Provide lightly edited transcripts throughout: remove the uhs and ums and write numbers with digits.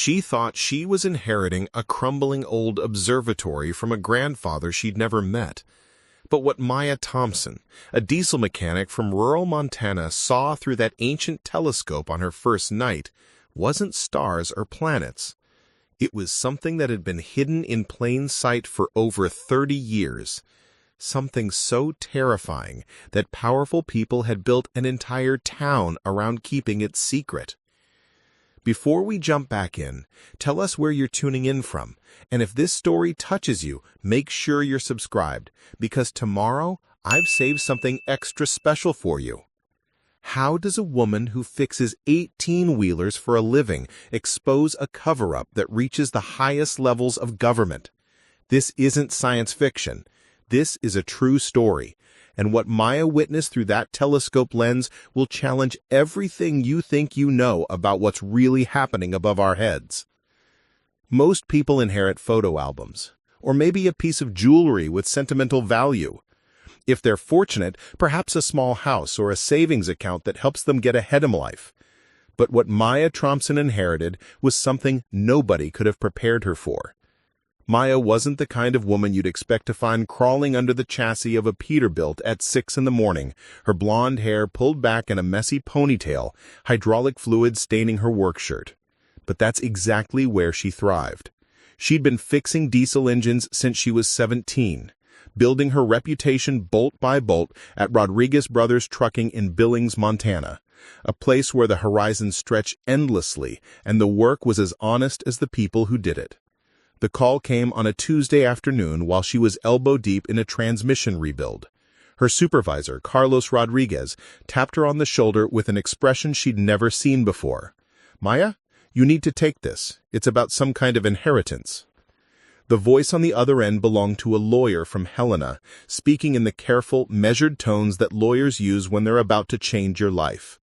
She thought she was inheriting a crumbling old observatory from a grandfather she'd never met. But what Maya Thompson, a diesel mechanic from rural Montana, saw through that ancient telescope on her first night wasn't stars or planets. It was something that had been hidden in plain sight for over 30 years. Something so terrifying that powerful people had built an entire town around keeping it secret. Before we jump back in, tell us where you're tuning in from, and if this story touches you, make sure you're subscribed, because tomorrow I've saved something extra special for you. How does a woman who fixes 18-wheelers for a living expose a cover-up that reaches the highest levels of government? This isn't science fiction. This is a true story, and what Maya witnessed through that telescope lens will challenge everything you think you know about what's really happening above our heads. Most people inherit photo albums, or maybe a piece of jewelry with sentimental value. If they're fortunate, perhaps a small house or a savings account that helps them get ahead in life. But what Maya Thompson inherited was something nobody could have prepared her for. Maya wasn't the kind of woman you'd expect to find crawling under the chassis of a Peterbilt at 6 in the morning, her blonde hair pulled back in a messy ponytail, hydraulic fluid staining her work shirt. But that's exactly where she thrived. She'd been fixing diesel engines since she was 17, building her reputation bolt by bolt at Rodriguez Brothers Trucking in Billings, Montana, a place where the horizon stretched endlessly and the work was as honest as the people who did it. The call came on a Tuesday afternoon while she was elbow-deep in a transmission rebuild. Her supervisor, Carlos Rodriguez, tapped her on the shoulder with an expression she'd never seen before. "Maya, you need to take this. It's about some kind of inheritance." The voice on the other end belonged to a lawyer from Helena, speaking in the careful, measured tones that lawyers use when they're about to change your life.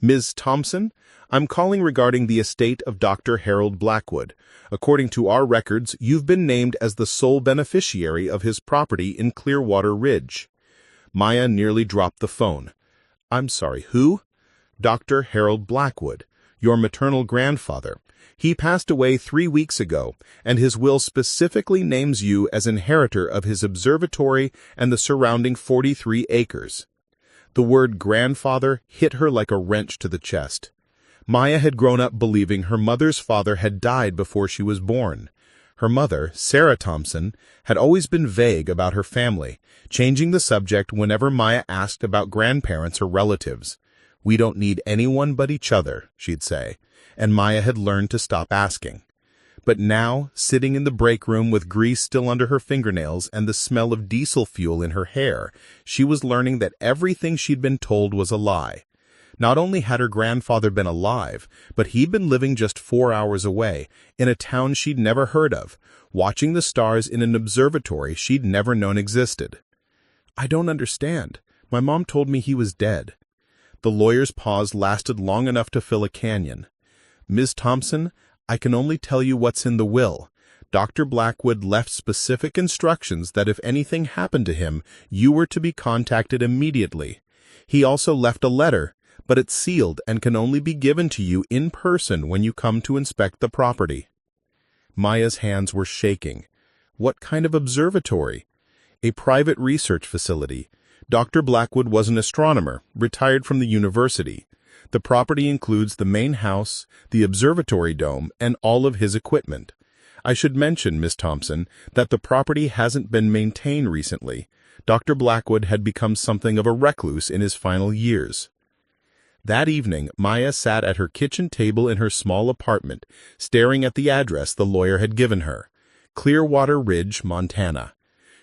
"Ms. Thompson, I'm calling regarding the estate of Dr. Harold Blackwood. According to our records, you've been named as the sole beneficiary of his property in Clearwater Ridge." Maya nearly dropped the phone. "I'm sorry, who?" "Dr. Harold Blackwood, your maternal grandfather. He passed away 3 weeks ago, and his will specifically names you as inheritor of his observatory and the surrounding 43 acres. The word grandfather hit her like a wrench to the chest. Maya had grown up believing her mother's father had died before she was born. Her mother, Sarah Thompson, had always been vague about her family, changing the subject whenever Maya asked about grandparents or relatives. "We don't need anyone but each other," she'd say, and Maya had learned to stop asking. But now, sitting in the break room with grease still under her fingernails and the smell of diesel fuel in her hair, she was learning that everything she'd been told was a lie. Not only had her grandfather been alive, but he'd been living just 4 hours away, in a town she'd never heard of, watching the stars in an observatory she'd never known existed. "I don't understand. My mom told me he was dead." The lawyer's pause lasted long enough to fill a canyon. "Ms. Thompson, I can only tell you what's in the will. Dr. Blackwood left specific instructions that if anything happened to him, you were to be contacted immediately. He also left a letter, but it's sealed and can only be given to you in person when you come to inspect the property." Maya's hands were shaking. What kind of observatory? A private research facility. Dr. Blackwood was an astronomer, retired from the university. The property includes the main house, the observatory dome, and all of his equipment. I should mention, Miss Thompson, that the property hasn't been maintained recently. Dr. Blackwood had become something of a recluse in his final years. That evening, Maya sat at her kitchen table in her small apartment, staring at the address the lawyer had given her, Clearwater Ridge, Montana.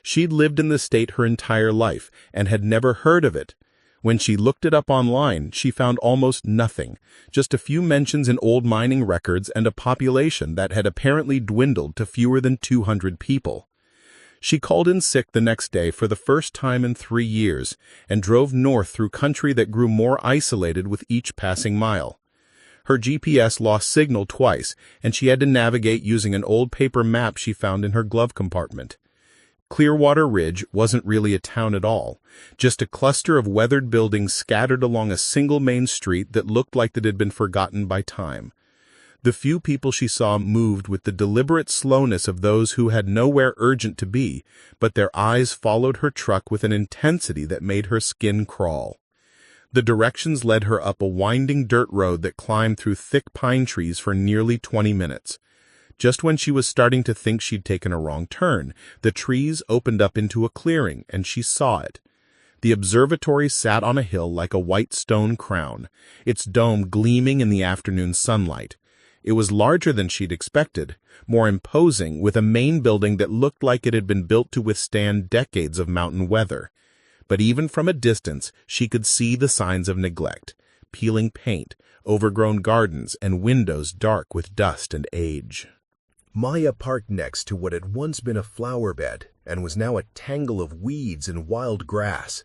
She'd lived in the state her entire life and had never heard of it. When she looked it up online, she found almost nothing, just a few mentions in old mining records and a population that had apparently dwindled to fewer than 200 people. She called in sick the next day for the first time in 3 years and drove north through country that grew more isolated with each passing mile. Her GPS lost signal twice, and she had to navigate using an old paper map she found in her glove compartment. Clearwater Ridge wasn't really a town at all, just a cluster of weathered buildings scattered along a single main street that looked like it had been forgotten by time. The few people she saw moved with the deliberate slowness of those who had nowhere urgent to be, but their eyes followed her truck with an intensity that made her skin crawl. The directions led her up a winding dirt road that climbed through thick pine trees for nearly 20 minutes. Just when she was starting to think she'd taken a wrong turn, the trees opened up into a clearing, and she saw it. The observatory sat on a hill like a white stone crown, its dome gleaming in the afternoon sunlight. It was larger than she'd expected, more imposing, with a main building that looked like it had been built to withstand decades of mountain weather. But even from a distance, she could see the signs of neglect: peeling paint, overgrown gardens, and windows dark with dust and age. Maya parked next to what had once been a flower bed and was now a tangle of weeds and wild grass.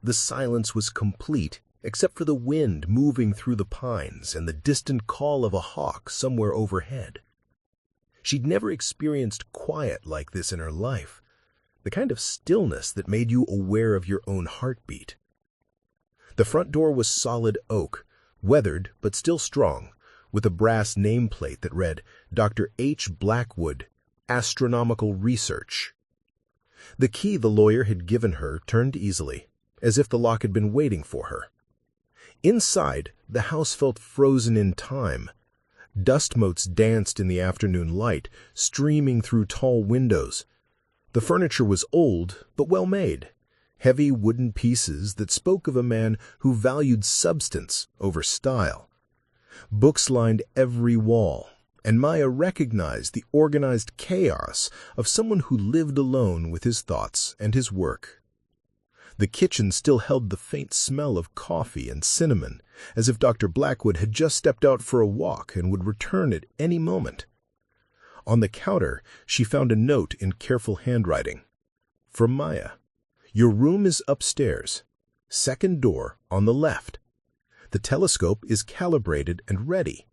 The silence was complete, except for the wind moving through the pines and the distant call of a hawk somewhere overhead. She'd never experienced quiet like this in her life, the kind of stillness that made you aware of your own heartbeat. The front door was solid oak, weathered but still strong, with a brass nameplate that read, Dr. H. Blackwood, Astronomical Research. The key the lawyer had given her turned easily, as if the lock had been waiting for her. Inside, the house felt frozen in time. Dust motes danced in the afternoon light, streaming through tall windows. The furniture was old, but well made. Heavy wooden pieces that spoke of a man who valued substance over style. Books lined every wall, and Maya recognized the organized chaos of someone who lived alone with his thoughts and his work. The kitchen still held the faint smell of coffee and cinnamon, as if Dr. Blackwood had just stepped out for a walk and would return at any moment. On the counter, she found a note in careful handwriting. From Maya. Your room is upstairs. Second door on the left. The telescope is calibrated and ready.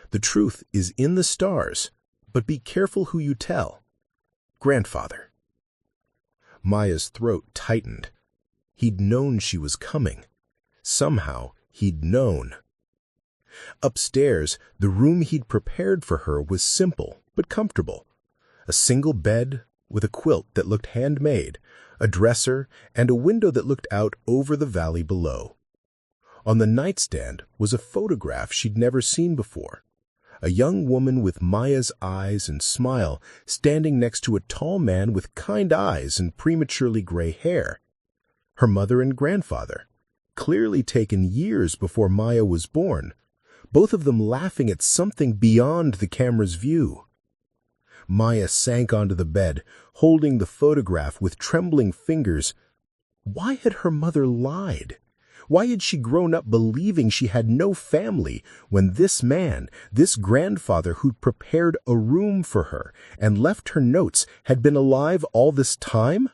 The truth is in the stars, but be careful who you tell. Grandfather. Maya's throat tightened. He'd known she was coming. Somehow, he'd known. Upstairs, the room he'd prepared for her was simple but comfortable. A single bed with a quilt that looked handmade, a dresser, and a window that looked out over the valley below. On the nightstand was a photograph she'd never seen before. A young woman with Maya's eyes and smile standing next to a tall man with kind eyes and prematurely gray hair. Her mother and grandfather, clearly taken years before Maya was born, both of them laughing at something beyond the camera's view. Maya sank onto the bed, holding the photograph with trembling fingers. Why had her mother lied? Why had she grown up believing she had no family when this man, this grandfather who'd prepared a room for her and left her notes, had been alive all this time?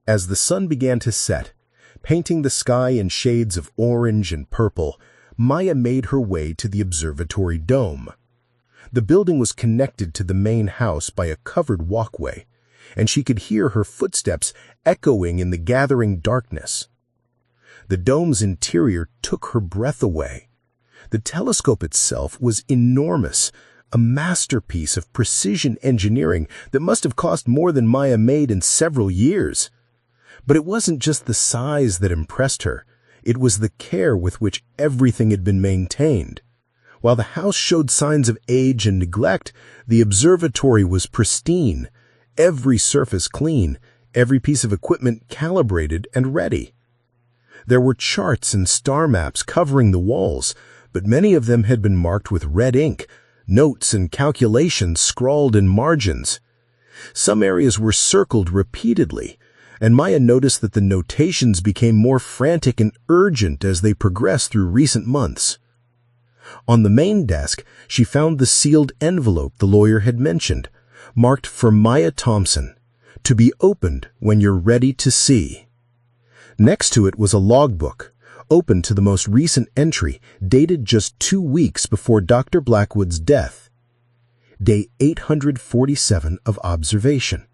As the sun began to set, painting the sky in shades of orange and purple, Maya made her way to the observatory dome. The building was connected to the main house by a covered walkway, and she could hear her footsteps echoing in the gathering darkness. The dome's interior took her breath away. The telescope itself was enormous, a masterpiece of precision engineering that must have cost more than Maya made in several years. But it wasn't just the size that impressed her. It was the care with which everything had been maintained. While the house showed signs of age and neglect, the observatory was pristine, every surface clean, every piece of equipment calibrated and ready. There were charts and star maps covering the walls, but many of them had been marked with red ink, notes and calculations scrawled in margins. Some areas were circled repeatedly, and Maya noticed that the notations became more frantic and urgent as they progressed through recent months. On the main desk, she found the sealed envelope the lawyer had mentioned, marked for Maya Thompson, to be opened when you're ready to see. Next to it was a logbook, open to the most recent entry, dated just 2 weeks before Dr. Blackwood's death. Day 847 of observation.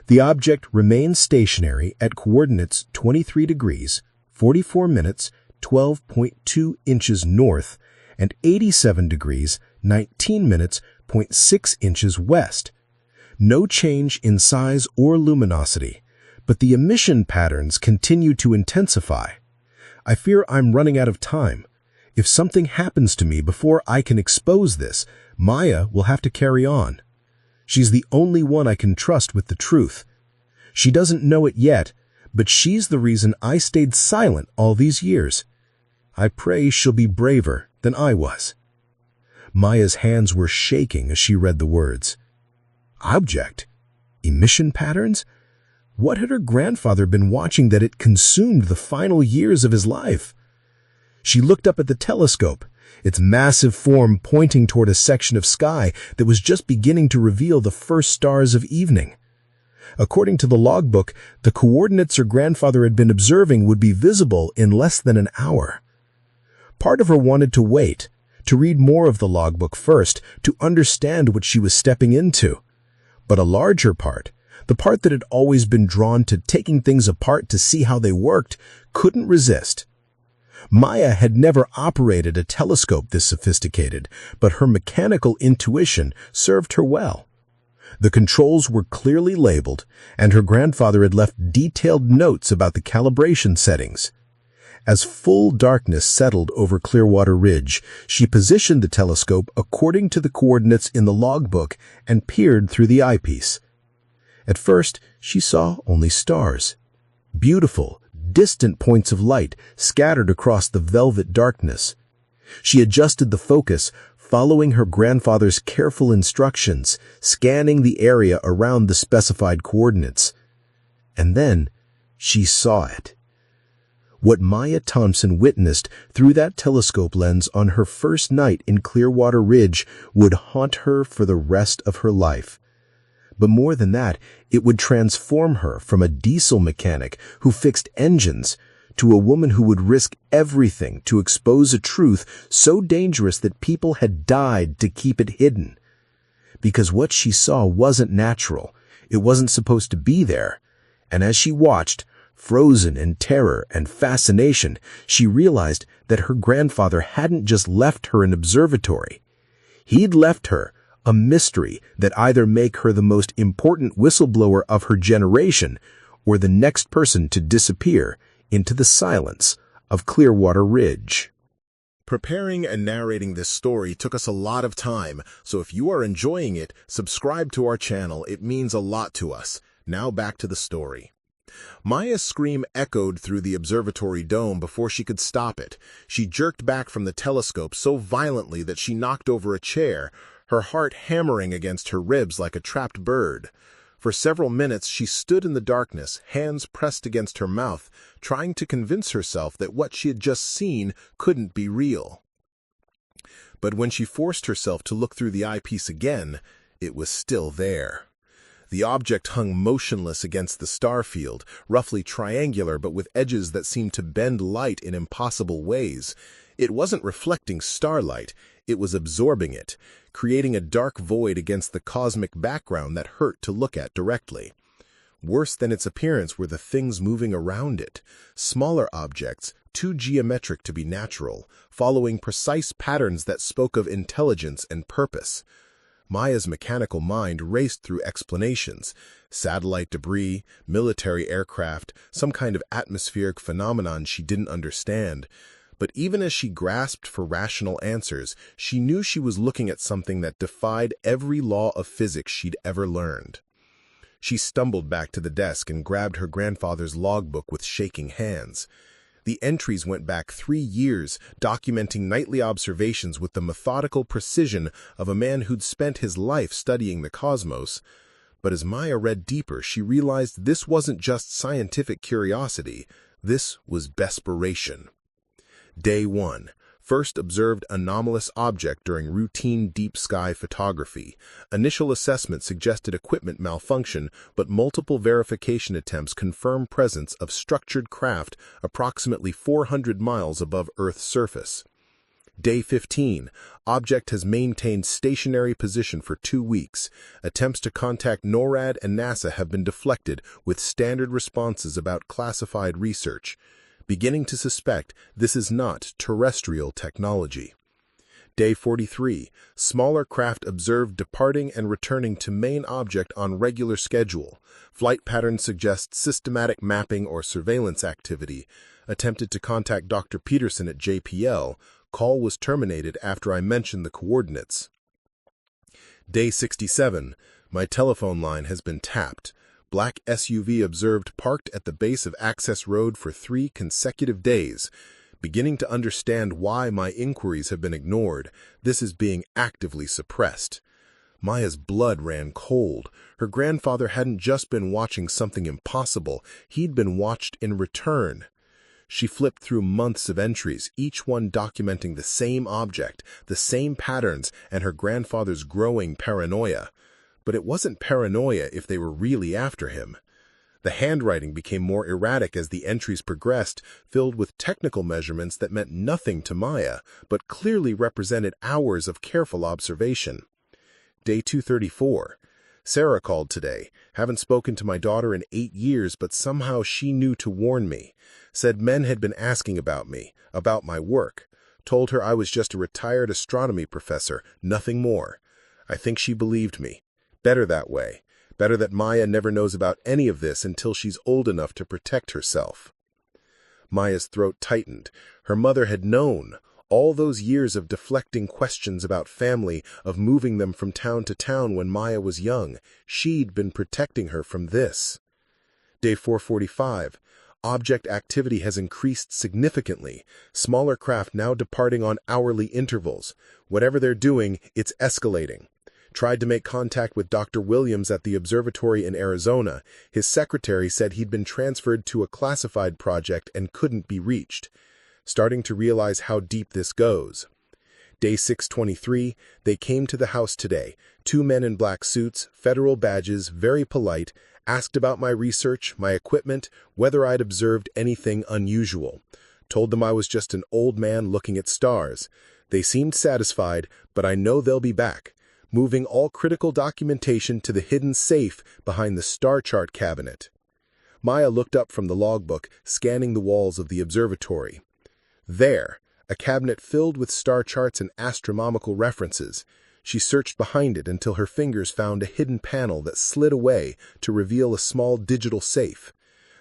The object remains stationary at coordinates 23 degrees, 44 minutes, 12.2 inches north, and 87 degrees, 19 minutes, 0.6 inches west. No change in size or luminosity, but the emission patterns continue to intensify. I fear I'm running out of time. If something happens to me before I can expose this, Maya will have to carry on. She's the only one I can trust with the truth. She doesn't know it yet, but she's the reason I stayed silent all these years. I pray she'll be braver than I was." Maya's hands were shaking as she read the words. Object? Emission patterns? What had her grandfather been watching that it consumed the final years of his life? She looked up at the telescope, its massive form pointing toward a section of sky that was just beginning to reveal the first stars of evening. According to the logbook, the coordinates her grandfather had been observing would be visible in less than an hour. Part of her wanted to wait, to read more of the logbook first, to understand what she was stepping into. But a larger part, the part that had always been drawn to taking things apart to see how they worked, couldn't resist. Maya had never operated a telescope this sophisticated, but her mechanical intuition served her well. The controls were clearly labeled, and her grandfather had left detailed notes about the calibration settings. As full darkness settled over Clearwater Ridge, she positioned the telescope according to the coordinates in the logbook and peered through the eyepiece. At first, she saw only stars. Beautiful, distant points of light scattered across the velvet darkness. She adjusted the focus, following her grandfather's careful instructions, scanning the area around the specified coordinates. And then she saw it. What Maya Thompson witnessed through that telescope lens on her first night in Clearwater Ridge would haunt her for the rest of her life. But more than that, it would transform her from a diesel mechanic who fixed engines to a woman who would risk everything to expose a truth so dangerous that people had died to keep it hidden. Because what she saw wasn't natural. It wasn't supposed to be there. And as she watched, frozen in terror and fascination, she realized that her grandfather hadn't just left her an observatory. He'd left her a mystery that either make her the most important whistleblower of her generation or the next person to disappear into the silence of Clearwater Ridge. Preparing and narrating this story took us a lot of time, so if you are enjoying it, subscribe to our channel. It means a lot to us. Now back to the story. Maya's scream echoed through the observatory dome before she could stop it. She jerked back from the telescope so violently that she knocked over a chair, her heart hammering against her ribs like a trapped bird. For several minutes she stood in the darkness, hands pressed against her mouth, trying to convince herself that what she had just seen couldn't be real. But when she forced herself to look through the eyepiece again, it was still there. The object hung motionless against the star field, roughly triangular but with edges that seemed to bend light in impossible ways. It wasn't reflecting starlight, it was absorbing it, creating a dark void against the cosmic background that hurt to look at directly. Worse than its appearance were the things moving around it, smaller objects, too geometric to be natural, following precise patterns that spoke of intelligence and purpose. Maya's mechanical mind raced through explanations: satellite debris, military aircraft, some kind of atmospheric phenomenon she didn't understand. But even as she grasped for rational answers, she knew she was looking at something that defied every law of physics she'd ever learned. She stumbled back to the desk and grabbed her grandfather's logbook with shaking hands. The entries went back 3 years, documenting nightly observations with the methodical precision of a man who'd spent his life studying the cosmos. But as Maya read deeper, she realized this wasn't just scientific curiosity. This was desperation. Day 1. First observed anomalous object during routine deep sky photography. Initial assessment suggested equipment malfunction, but multiple verification attempts confirm presence of structured craft approximately 400 miles above Earth's surface. Day 15. Object has maintained stationary position for 2 weeks. Attempts to contact NORAD and NASA have been deflected with standard responses about classified research. Beginning to suspect this is not terrestrial technology. Day 43. Smaller craft observed departing and returning to main object on regular schedule. Flight pattern suggests systematic mapping or surveillance activity. Attempted to contact Dr. Peterson at JPL. Call was terminated after I mentioned the coordinates. Day 67. My telephone line has been tapped. Black SUV observed parked at the base of Access Road for 3 consecutive days. Beginning to understand why my inquiries have been ignored. This is being actively suppressed. Maya's blood ran cold. Her grandfather hadn't just been watching something impossible, he'd been watched in return. She flipped through months of entries, each one documenting the same object, the same patterns, and her grandfather's growing paranoia. But it wasn't paranoia if they were really after him. The handwriting became more erratic as the entries progressed, filled with technical measurements that meant nothing to Maya, but clearly represented hours of careful observation. Day 234. Sarah called today. Haven't spoken to my daughter in 8 years, but somehow she knew to warn me. Said men had been asking about me, about my work. Told her I was just a retired astronomy professor, nothing more. I think she believed me. Better that way. Better that Maya never knows about any of this until she's old enough to protect herself. Maya's throat tightened. Her mother had known. All those years of deflecting questions about family, of moving them from town to town when Maya was young, she'd been protecting her from this. Day 445. Object activity has increased significantly. Smaller craft now departing on hourly intervals. Whatever they're doing, it's escalating. Tried to make contact with Dr. Williams at the observatory in Arizona. His secretary said he'd been transferred to a classified project and couldn't be reached. Starting to realize how deep this goes. Day 623, they came to the house today. 2 men in black suits, federal badges, very polite, asked about my research, my equipment, whether I'd observed anything unusual. Told them I was just an old man looking at stars. They seemed satisfied, but I know they'll be back. Moving all critical documentation to the hidden safe behind the star chart cabinet. Maya looked up from the logbook, scanning the walls of the observatory. There, a cabinet filled with star charts and astronomical references. She searched behind it until her fingers found a hidden panel that slid away to reveal a small digital safe.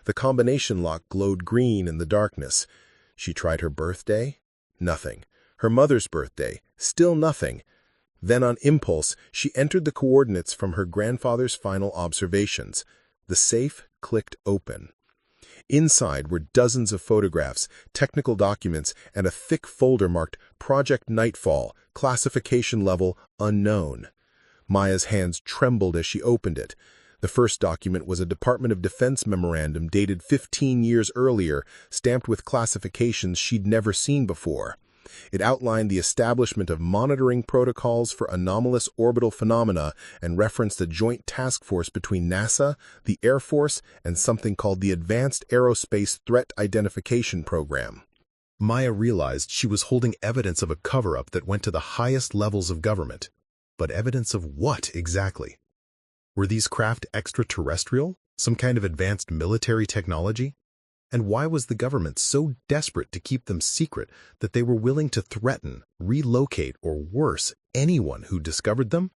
The combination lock glowed green in the darkness. She tried her birthday? Nothing. Her mother's birthday? Still nothing. Then on impulse, she entered the coordinates from her grandfather's final observations. The safe clicked open. Inside were dozens of photographs, technical documents, and a thick folder marked Project Nightfall, classification level unknown. Maya's hands trembled as she opened it. The first document was a Department of Defense memorandum dated 15 years earlier, stamped with classifications she'd never seen before. It outlined the establishment of monitoring protocols for anomalous orbital phenomena and referenced a joint task force between NASA, the Air Force, and something called the Advanced Aerospace Threat Identification Program. Maya realized she was holding evidence of a cover-up that went to the highest levels of government. But evidence of what exactly? Were these craft extraterrestrial? Some kind of advanced military technology? And why was the government so desperate to keep them secret that they were willing to threaten, relocate, or worse, anyone who discovered them?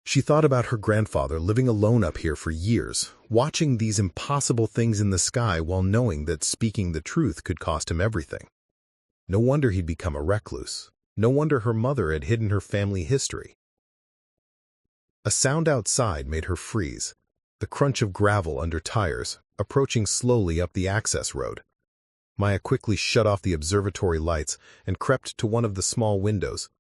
She thought about her grandfather living alone up here for years, watching these impossible things in the sky while knowing that speaking the truth could cost him everything. No wonder he'd become a recluse. No wonder her mother had hidden her family history. A sound outside made her freeze, the crunch of gravel under tires, approaching slowly up the access road. Maya quickly shut off the observatory lights and crept to one of the small windows.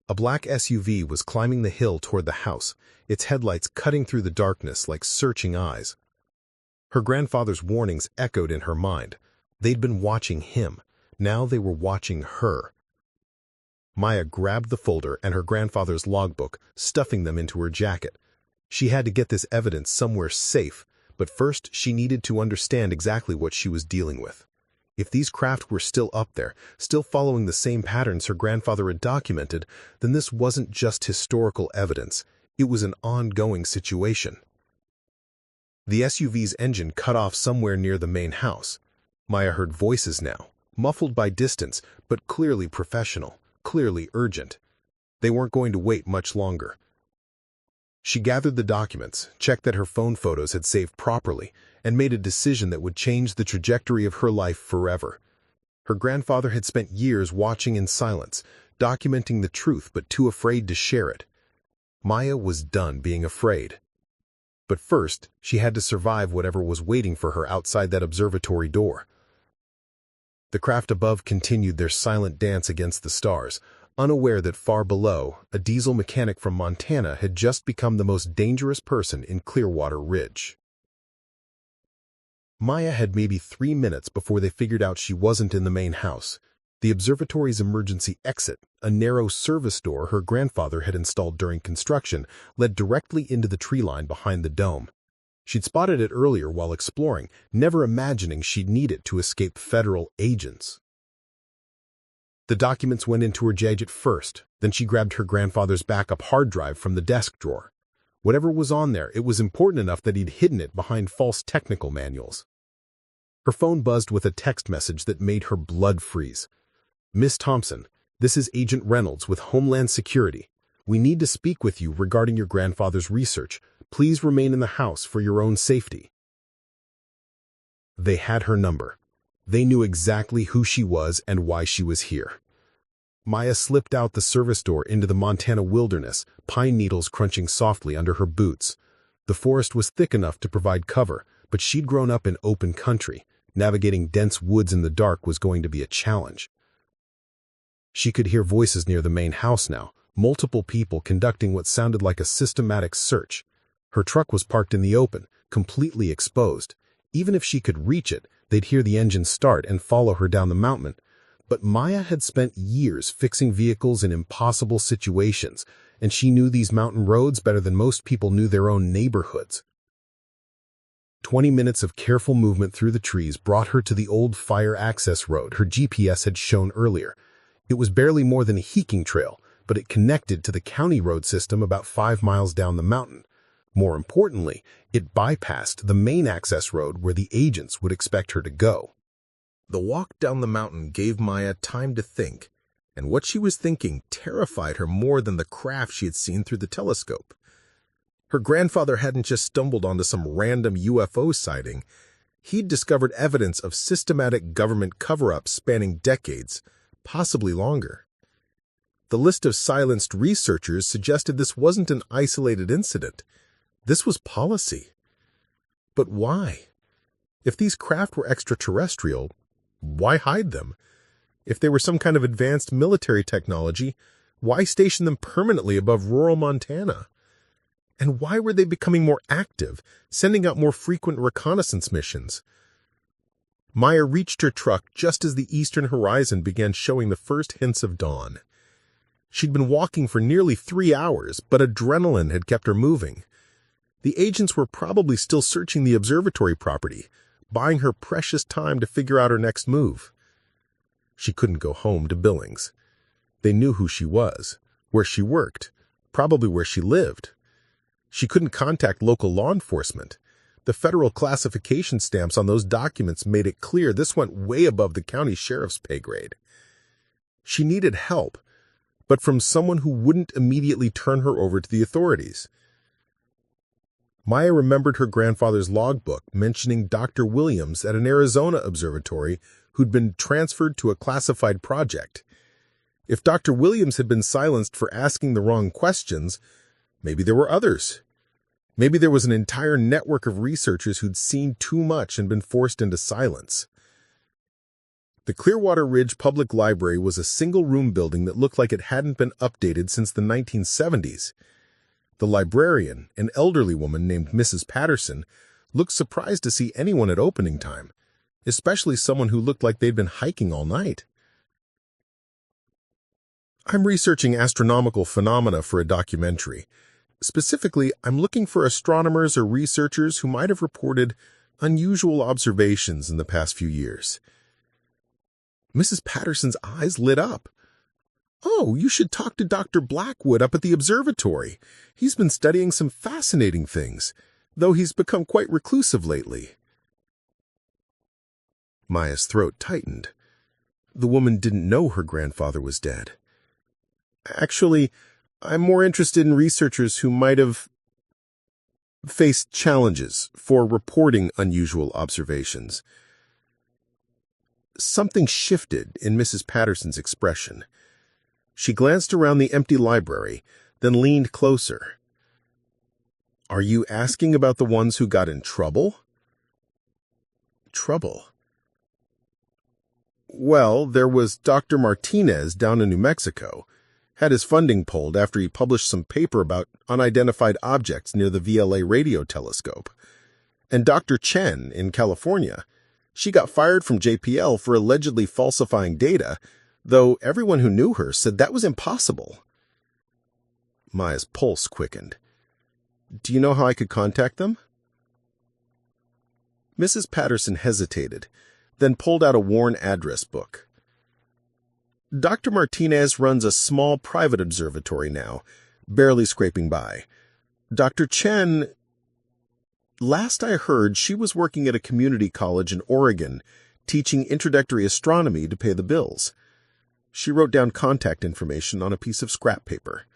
A black SUV was climbing the hill toward the house, its headlights cutting through the darkness like searching eyes. Her grandfather's warnings echoed in her mind. They'd been watching him. Now they were watching her. Maya grabbed the folder and her grandfather's logbook, stuffing them into her jacket. She had to get this evidence somewhere safe, but first she needed to understand exactly what she was dealing with. If these craft were still up there, still following the same patterns her grandfather had documented, then this wasn't just historical evidence. It was an ongoing situation. The SUV's engine cut off somewhere near the main house. Maya heard voices now, muffled by distance, but clearly professional. clearly urgent. They weren't going to wait much longer. She gathered the documents, checked that her phone photos had saved properly, and made a decision that would change the trajectory of her life forever. Her grandfather had spent years watching in silence, documenting the truth but too afraid to share it. Maya was done being afraid. But first, she had to survive whatever was waiting for her outside that observatory door. The craft above continued their silent dance against the stars, unaware that far below, a diesel mechanic from Montana had just become the most dangerous person in Clearwater Ridge. Maya had maybe 3 minutes before they figured out she wasn't in the main house. The observatory's emergency exit, a narrow service door her grandfather had installed during construction, led directly into the tree line behind the dome. She'd spotted it earlier while exploring, never imagining she'd need it to escape federal agents. The documents went into her gadget first, then she grabbed her grandfather's backup hard drive from the desk drawer. Whatever was on there, it was important enough that he'd hidden it behind false technical manuals. Her phone buzzed with a text message that made her blood freeze. "Miss Thompson, this is Agent Reynolds with Homeland Security. We need to speak with you regarding your grandfather's research. Please remain in the house for your own safety." They had her number. They knew exactly who she was and why she was here. Maya slipped out the service door into the Montana wilderness, pine needles crunching softly under her boots. The forest was thick enough to provide cover, but she'd grown up in open country. Navigating dense woods in the dark was going to be a challenge. She could hear voices near the main house now, multiple people conducting what sounded like a systematic search. Her truck was parked in the open, completely exposed. Even if she could reach it, they'd hear the engine start and follow her down the mountain. But Maya had spent years fixing vehicles in impossible situations, and she knew these mountain roads better than most people knew their own neighborhoods. 20 minutes of careful movement through the trees brought her to the old fire access road her GPS had shown earlier. It was barely more than a hiking trail, but it connected to the county road system about 5 miles down the mountain. More importantly, it bypassed the main access road where the agents would expect her to go. The walk down the mountain gave Maya time to think, and what she was thinking terrified her more than the craft she had seen through the telescope. Her grandfather hadn't just stumbled onto some random UFO sighting. He'd discovered evidence of systematic government cover-ups spanning decades, possibly longer. The list of silenced researchers suggested this wasn't an isolated incident. This was policy. But why? If these craft were extraterrestrial, why hide them? If they were some kind of advanced military technology, why station them permanently above rural Montana? And why were they becoming more active, sending out more frequent reconnaissance missions? Maya reached her truck just as the eastern horizon began showing the first hints of dawn. She'd been walking for nearly 3 hours, but adrenaline had kept her moving. The agents were probably still searching the observatory property, buying her precious time to figure out her next move. She couldn't go home to Billings. They knew who she was, where she worked, probably where she lived. She couldn't contact local law enforcement. The federal classification stamps on those documents made it clear this went way above the county sheriff's pay grade. She needed help, but from someone who wouldn't immediately turn her over to the authorities. Maya remembered her grandfather's logbook mentioning Dr. Williams at an Arizona observatory who'd been transferred to a classified project. If Dr. Williams had been silenced for asking the wrong questions, maybe there were others. Maybe there was an entire network of researchers who'd seen too much and been forced into silence. The Clearwater Ridge Public Library was a single-room building that looked like it hadn't been updated since the 1970s. The librarian, an elderly woman named Mrs. Patterson, looked surprised to see anyone at opening time, especially someone who looked like they'd been hiking all night. "I'm researching astronomical phenomena for a documentary. Specifically, I'm looking for astronomers or researchers who might have reported unusual observations in the past few years." Mrs. Patterson's eyes lit up. "Oh, you should talk to Dr. Blackwood up at the observatory. He's been studying some fascinating things, though he's become quite reclusive lately." Maya's throat tightened. The woman didn't know her grandfather was dead. Actually, I'm more interested in researchers who might have faced challenges for reporting unusual observations. Something shifted in Mrs. Patterson's expression. She glanced around the empty library, then leaned closer. Are you asking about the ones who got in trouble? Trouble? Well, there was Dr. Martinez down in New Mexico. Had his funding pulled after he published some paper about unidentified objects near the VLA radio telescope. And Dr. Chen in California. She got fired from JPL for allegedly falsifying data, though everyone who knew her said that was impossible. Maya's pulse quickened. Do you know how I could contact them? Mrs. Patterson hesitated, then pulled out a worn address book. Dr. Martinez runs a small private observatory now, barely scraping by. Dr. Chen... Last I heard, she was working at a community college in Oregon, teaching introductory astronomy to pay the bills. She wrote down contact information on a piece of scrap paper.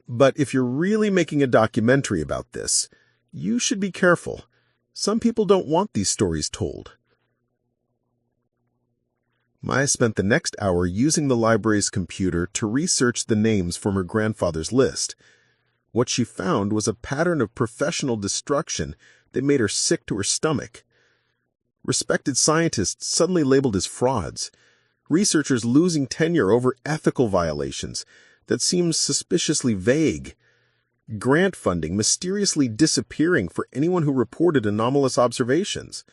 But if you're really making a documentary about this, you should be careful. Some people don't want these stories told. Maya spent the next hour using the library's computer to research the names from her grandfather's list. What she found was a pattern of professional destruction that made her sick to her stomach. Respected scientists suddenly labeled as frauds, researchers losing tenure over ethical violations that seemed suspiciously vague, grant funding mysteriously disappearing for anyone who reported anomalous observations.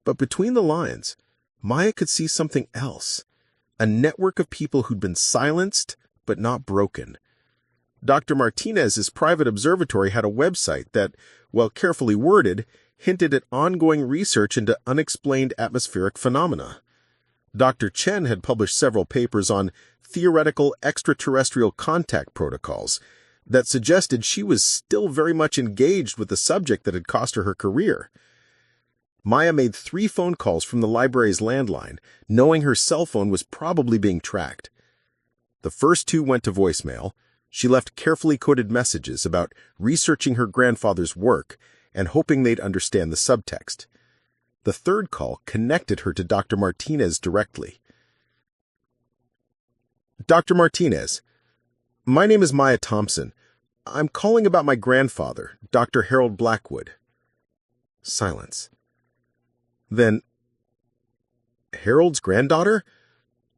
But between the lines, Maya could see something else, a network of people who'd been silenced but not broken. Dr. Martinez's private observatory had a website that, while carefully worded, hinted at ongoing research into unexplained atmospheric phenomena. Dr. Chen had published several papers on theoretical extraterrestrial contact protocols that suggested she was still very much engaged with the subject that had cost her her career. Maya made 3 phone calls from the library's landline, knowing her cell phone was probably being tracked. The first 2 went to voicemail. She left carefully coded messages about researching her grandfather's work and hoping they'd understand the subtext. The third call connected her to Dr. Martinez directly. Dr. Martinez, my name is Maya Thompson. I'm calling about my grandfather, Dr. Harold Blackwood. Silence. Then, Harold's granddaughter?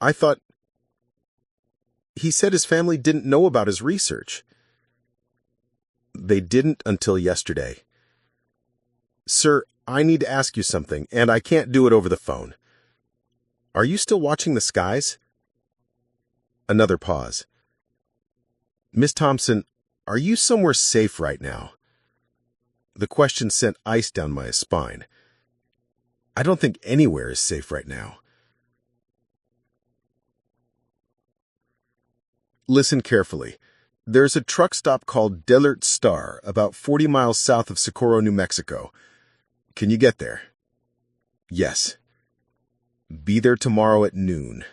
I thought... He said his family didn't know about his research. They didn't until yesterday. Sir, I need to ask you something, and I can't do it over the phone. Are you still watching the skies? Another pause. Miss Thompson, are you somewhere safe right now? The question sent ice down my spine. I don't think anywhere is safe right now. Listen carefully. There's a truck stop called Delert Star, about 40 miles south of Socorro, New Mexico. Can you get there? Yes. Be there tomorrow at noon.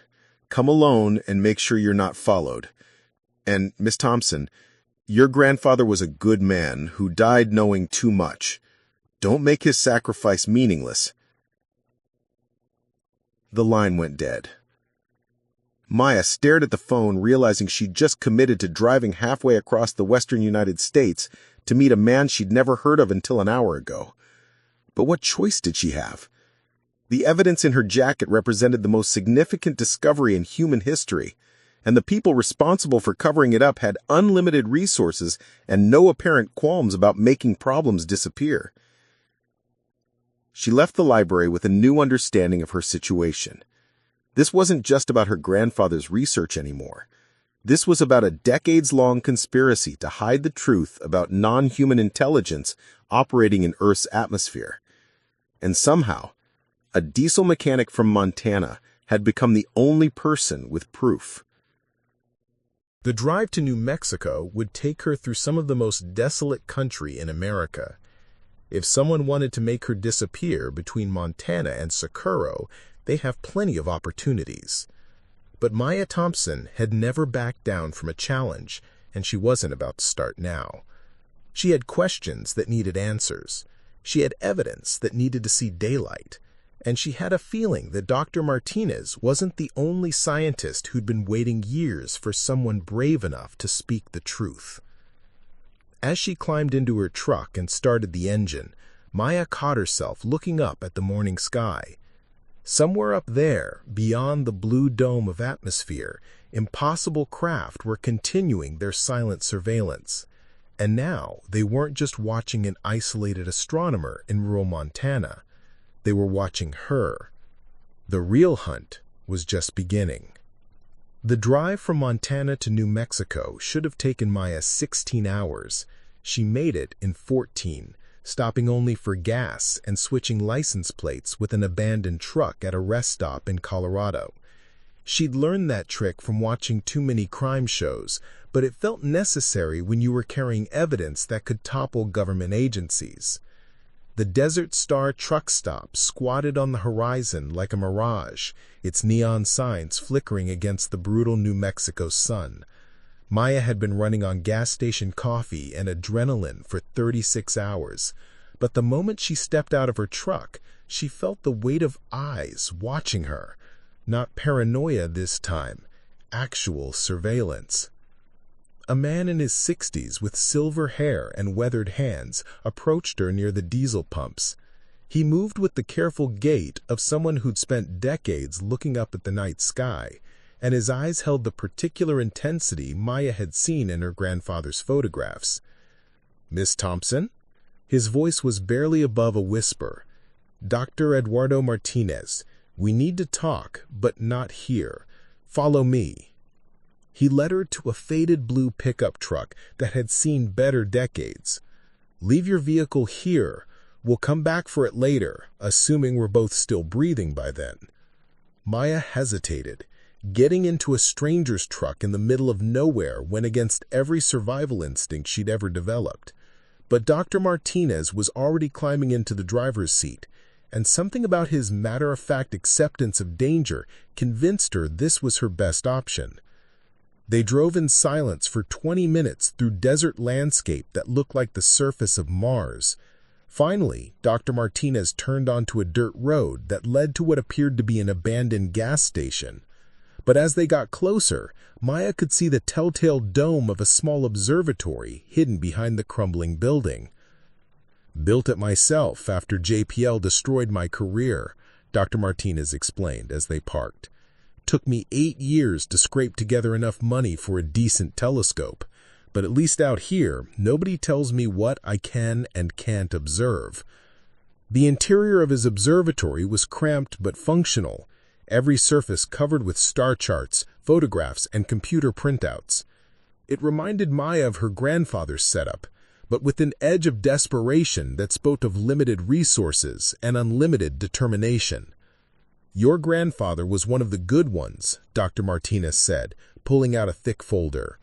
Come alone and make sure you're not followed. And, Miss Thompson, your grandfather was a good man who died knowing too much. Don't make his sacrifice meaningless. The line went dead. Maya stared at the phone, realizing she'd just committed to driving halfway across the western United States to meet a man she'd never heard of until an hour ago. But what choice did she have? The evidence in her jacket represented the most significant discovery in human history, and the people responsible for covering it up had unlimited resources and no apparent qualms about making problems disappear. She left the library with a new understanding of her situation. This wasn't just about her grandfather's research anymore. This was about a decades-long conspiracy to hide the truth about non-human intelligence operating in Earth's atmosphere. And somehow, a diesel mechanic from Montana had become the only person with proof. The drive to New Mexico would take her through some of the most desolate country in America. If someone wanted to make her disappear between Montana and Socorro, they have plenty of opportunities. But Maya Thompson had never backed down from a challenge, and she wasn't about to start now. She had questions that needed answers. She had evidence that needed to see daylight. And she had a feeling that Dr. Martinez wasn't the only scientist who'd been waiting years for someone brave enough to speak the truth. As she climbed into her truck and started the engine, Maya caught herself looking up at the morning sky. Somewhere up there, beyond the blue dome of atmosphere, impossible craft were continuing their silent surveillance. And now they weren't just watching an isolated astronomer in rural Montana. They were watching her. The real hunt was just beginning. The drive from Montana to New Mexico should have taken Maya 16 hours. She made it in 14, stopping only for gas and switching license plates with an abandoned truck at a rest stop in Colorado. She'd learned that trick from watching too many crime shows, but it felt necessary when you were carrying evidence that could topple government agencies. The Desert Star truck stop squatted on the horizon like a mirage, its neon signs flickering against the brutal New Mexico sun. Maya had been running on gas station coffee and adrenaline for 36 hours, but the moment she stepped out of her truck, she felt the weight of eyes watching her. Not paranoia this time, actual surveillance. A man in his 60s with silver hair and weathered hands approached her near the diesel pumps. He moved with the careful gait of someone who'd spent decades looking up at the night sky, and his eyes held the particular intensity Maya had seen in her grandfather's photographs. "Miss Thompson?" His voice was barely above a whisper. "Dr. Eduardo Martinez. We need to talk, but not here. Follow me." He led her to a faded blue pickup truck that had seen better decades. "Leave your vehicle here. We'll come back for it later, assuming we're both still breathing by then." Maya hesitated. Getting into a stranger's truck in the middle of nowhere went against every survival instinct she'd ever developed. But Dr. Martinez was already climbing into the driver's seat, and something about his matter-of-fact acceptance of danger convinced her this was her best option. They drove in silence for 20 minutes through desert landscape that looked like the surface of Mars. Finally, Dr. Martinez turned onto a dirt road that led to what appeared to be an abandoned gas station. But as they got closer, Maya could see the telltale dome of a small observatory hidden behind the crumbling building. "Built it myself after JPL destroyed my career," Dr. Martinez explained as they parked. "Took me 8 years to scrape together enough money for a decent telescope, but at least out here, nobody tells me what I can and can't observe." The interior of his observatory was cramped but functional, every surface covered with star charts, photographs, and computer printouts. It reminded Maya of her grandfather's setup, but with an edge of desperation that spoke of limited resources and unlimited determination. "Your grandfather was one of the good ones," Dr. Martinez said, pulling out a thick folder.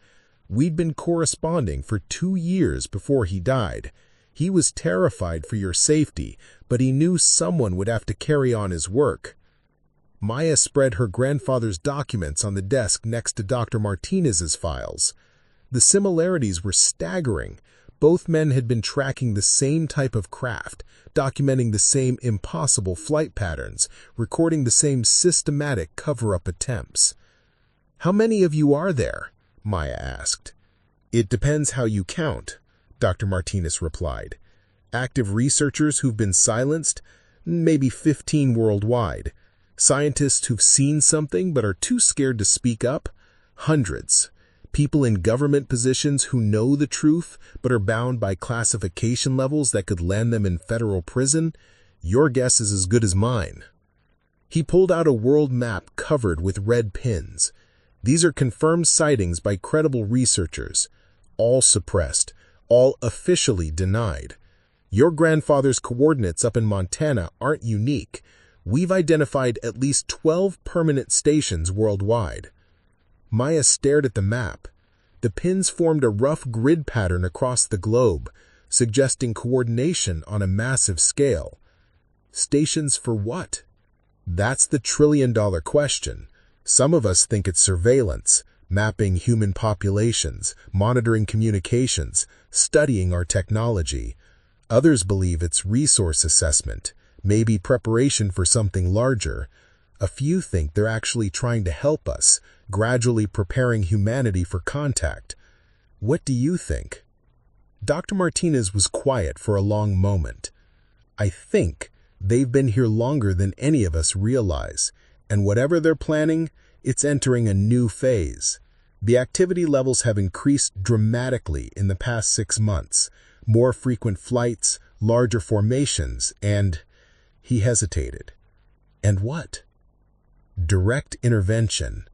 "We'd been corresponding for 2 years before he died. He was terrified for your safety, but he knew someone would have to carry on his work." Maya spread her grandfather's documents on the desk next to Dr. Martinez's files. The similarities were staggering. Both men had been tracking the same type of craft, documenting the same impossible flight patterns, recording the same systematic cover-up attempts. "How many of you are there?" Maya asked. "It depends how you count," Dr. Martinez replied. "Active researchers who've been silenced? Maybe 15 worldwide. Scientists who've seen something but are too scared to speak up? Hundreds. People in government positions who know the truth but are bound by classification levels that could land them in federal prison? Your guess is as good as mine." He pulled out a world map covered with red pins. "These are confirmed sightings by credible researchers. All suppressed, all officially denied. Your grandfather's coordinates up in Montana aren't unique. We've identified at least 12 permanent stations worldwide." Maya stared at the map. The pins formed a rough grid pattern across the globe, suggesting coordination on a massive scale. Stations for what? That's the trillion-dollar question. Some of us think it's surveillance, mapping human populations, monitoring communications, studying our technology. Others believe it's resource assessment, maybe preparation for something larger. A few think they're actually trying to help us, gradually preparing humanity for contact. What do you think? Dr. Martinez was quiet for a long moment. I think they've been here longer than any of us realize, and whatever they're planning, it's entering a new phase. The activity levels have increased dramatically in the past 6 months. More frequent flights, larger formations, and... He hesitated. And what? Direct intervention.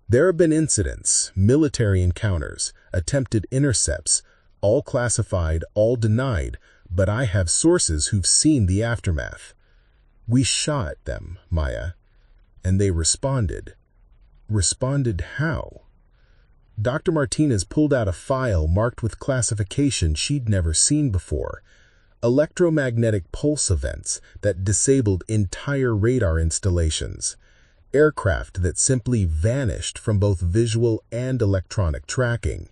There have been incidents, military encounters, attempted intercepts, all classified, all denied, but I have sources who've seen the aftermath. We shot them, Maya, and they responded. Responded how? Dr. Martinez pulled out a file marked with classification she'd never seen before. Electromagnetic pulse events that disabled entire radar installations. Aircraft that simply vanished from both visual and electronic tracking.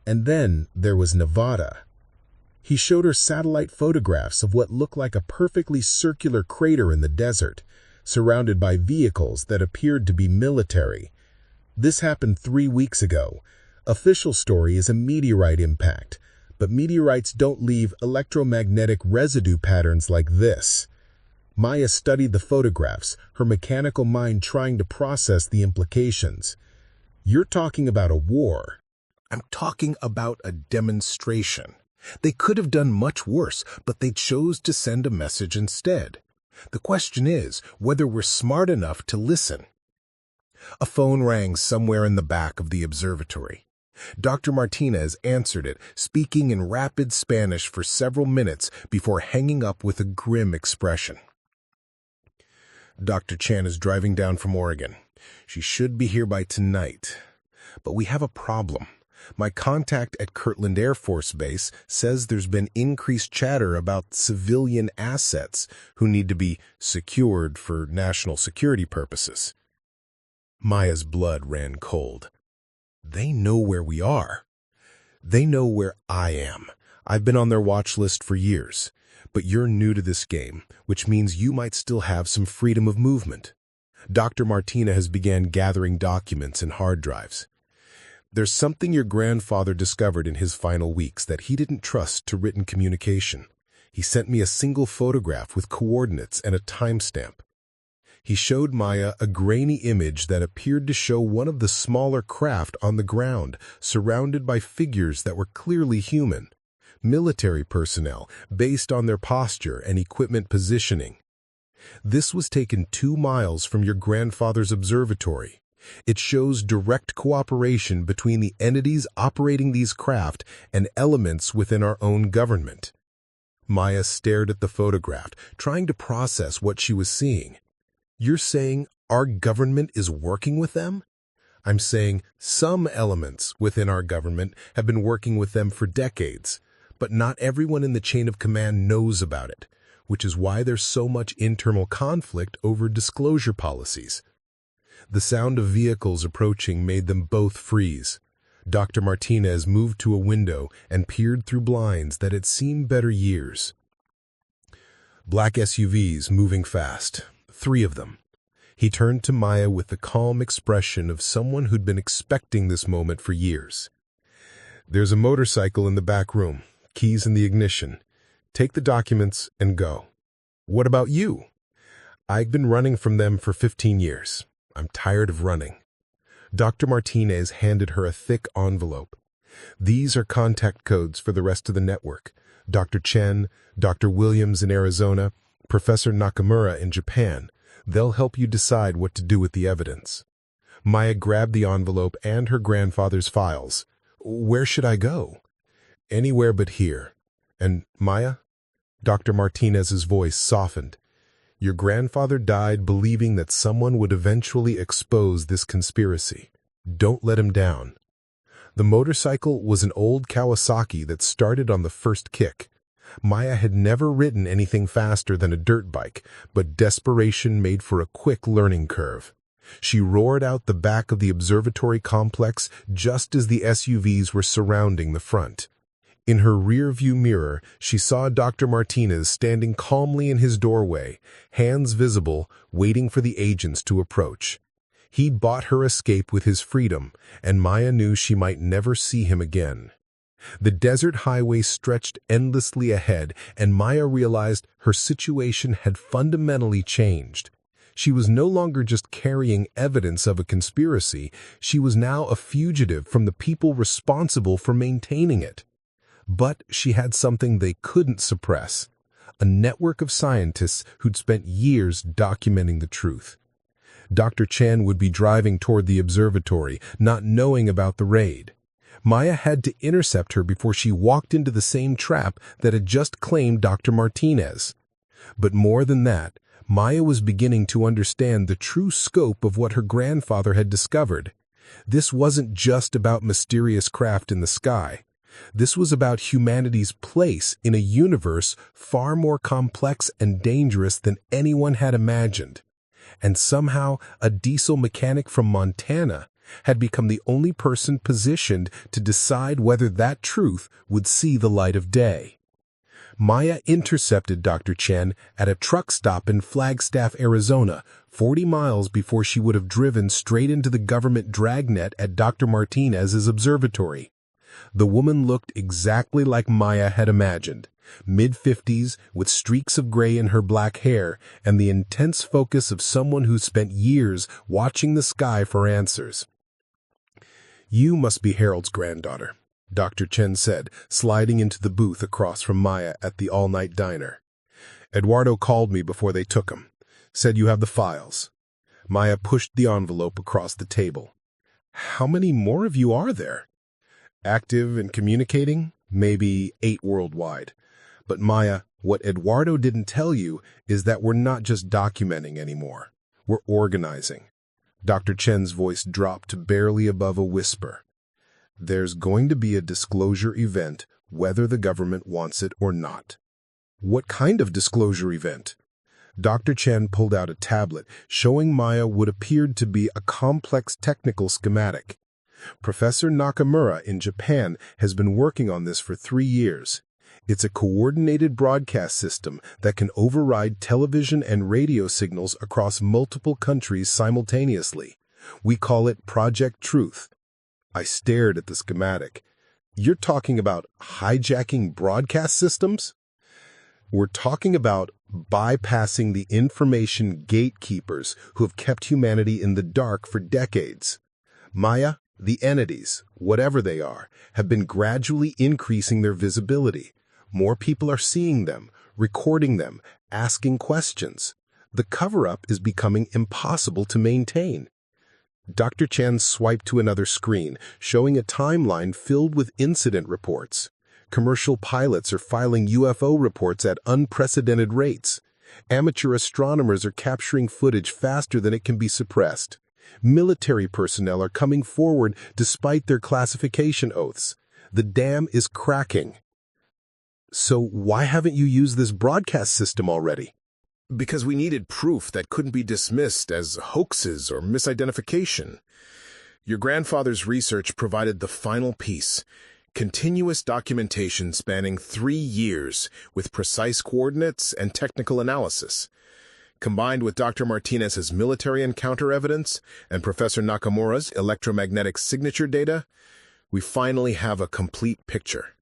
And then there was Nevada. He showed her satellite photographs of what looked like a perfectly circular crater in the desert, surrounded by vehicles that appeared to be military. This happened 3 weeks ago. Official story is a meteorite impact, but meteorites don't leave electromagnetic residue patterns like this. Maya studied the photographs, her mechanical mind trying to process the implications. You're talking about a war. I'm talking about a demonstration. They could have done much worse, but they chose to send a message instead. The question is whether we're smart enough to listen. A phone rang somewhere in the back of the observatory. Dr. Martinez answered it, speaking in rapid Spanish for several minutes before hanging up with a grim expression. Dr. Chan is driving down from Oregon. She should be here by tonight. But we have a problem. My contact at Kirtland Air Force Base says there's been increased chatter about civilian assets who need to be secured for national security purposes. Maya's blood ran cold. They know where we are. They know where I am. I've been on their watch list for years. But you're new to this game, which means you might still have some freedom of movement. Dr. Martina has began gathering documents and hard drives. There's something your grandfather discovered in his final weeks that he didn't trust to written communication. He sent me a single photograph with coordinates and a timestamp. He showed Maya a grainy image that appeared to show one of the smaller craft on the ground, surrounded by figures that were clearly human. Military personnel, based on their posture and equipment positioning. This was taken 2 miles from your grandfather's observatory. It shows direct cooperation between the entities operating these craft and elements within our own government. Maya stared at the photograph, trying to process what she was seeing. You're saying our government is working with them? I'm saying some elements within our government have been working with them for decades, but not everyone in the chain of command knows about it, which is why there's so much internal conflict over disclosure policies. The sound of vehicles approaching made them both freeze. Dr. Martinez moved to a window and peered through blinds that had seen better years. Black SUVs moving fast, 3 of them. He turned to Maya with the calm expression of someone who'd been expecting this moment for years. There's a motorcycle in the back room, keys in the ignition. Take the documents and go. What about you? I've been running from them for 15 years. I'm tired of running. Dr. Martinez handed her a thick envelope. These are contact codes for the rest of the network. Dr. Chen, Dr. Williams in Arizona, Professor Nakamura in Japan. They'll help you decide what to do with the evidence. Maya grabbed the envelope and her grandfather's files. Where should I go? Anywhere but here. And Maya? Dr. Martinez's voice softened. Your grandfather died believing that someone would eventually expose this conspiracy. Don't let him down. The motorcycle was an old Kawasaki that started on the first kick. Maya had never ridden anything faster than a dirt bike, but desperation made for a quick learning curve. She roared out the back of the observatory complex just as the SUVs were surrounding the front. In her rear-view mirror, she saw Dr. Martinez standing calmly in his doorway, hands visible, waiting for the agents to approach. He'd bought her escape with his freedom, and Maya knew she might never see him again. The desert highway stretched endlessly ahead, and Maya realized her situation had fundamentally changed. She was no longer just carrying evidence of a conspiracy, she was now a fugitive from the people responsible for maintaining it. But she had something they couldn't suppress, a network of scientists who'd spent years documenting the truth. Dr. Chen would be driving toward the observatory, not knowing about the raid. Maya had to intercept her before she walked into the same trap that had just claimed Dr. Martinez. But more than that, Maya was beginning to understand the true scope of what her grandfather had discovered. This wasn't just about mysterious craft in the sky. This was about humanity's place in a universe far more complex and dangerous than anyone had imagined. And somehow, a diesel mechanic from Montana had become the only person positioned to decide whether that truth would see the light of day. Maya intercepted Dr. Chen at a truck stop in Flagstaff, Arizona, 40 miles before she would have driven straight into the government dragnet at Dr. Martinez's observatory. The woman looked exactly like Maya had imagined, mid-50s with streaks of gray in her black hair and the intense focus of someone who spent years watching the sky for answers. "You must be Harold's granddaughter," Dr. Chen said, sliding into the booth across from Maya at the all-night diner. "Eduardo called me before they took him. Said you have the files." Maya pushed the envelope across the table. "How many more of you are there?" "Active and communicating? Maybe 8 worldwide. But Maya, what Eduardo didn't tell you is that we're not just documenting anymore. We're organizing." Dr. Chen's voice dropped to barely above a whisper. "There's going to be a disclosure event, whether the government wants it or not." "What kind of disclosure event?" Dr. Chen pulled out a tablet, showing Maya what appeared to be a complex technical schematic. "Professor Nakamura in Japan has been working on this for 3 years. It's a coordinated broadcast system that can override television and radio signals across multiple countries simultaneously. We call it Project Truth." I stared at the schematic. "You're talking about hijacking broadcast systems?" "We're talking about bypassing the information gatekeepers who have kept humanity in the dark for decades. Maya, the entities, whatever they are, have been gradually increasing their visibility. More people are seeing them, recording them, asking questions. The cover-up is becoming impossible to maintain." Dr. Chen swiped to another screen, showing a timeline filled with incident reports. Commercial pilots are filing UFO reports at unprecedented rates. Amateur astronomers are capturing footage faster than it can be suppressed. Military personnel are coming forward despite their classification oaths. The dam is cracking. "So why haven't you used this broadcast system already?" Because we needed proof that couldn't be dismissed as hoaxes or misidentification. Your grandfather's research provided the final piece. Continuous documentation spanning 3 years with precise coordinates and technical analysis. Combined with Dr. Martinez's military encounter evidence and Professor Nakamura's electromagnetic signature data, we finally have a complete picture.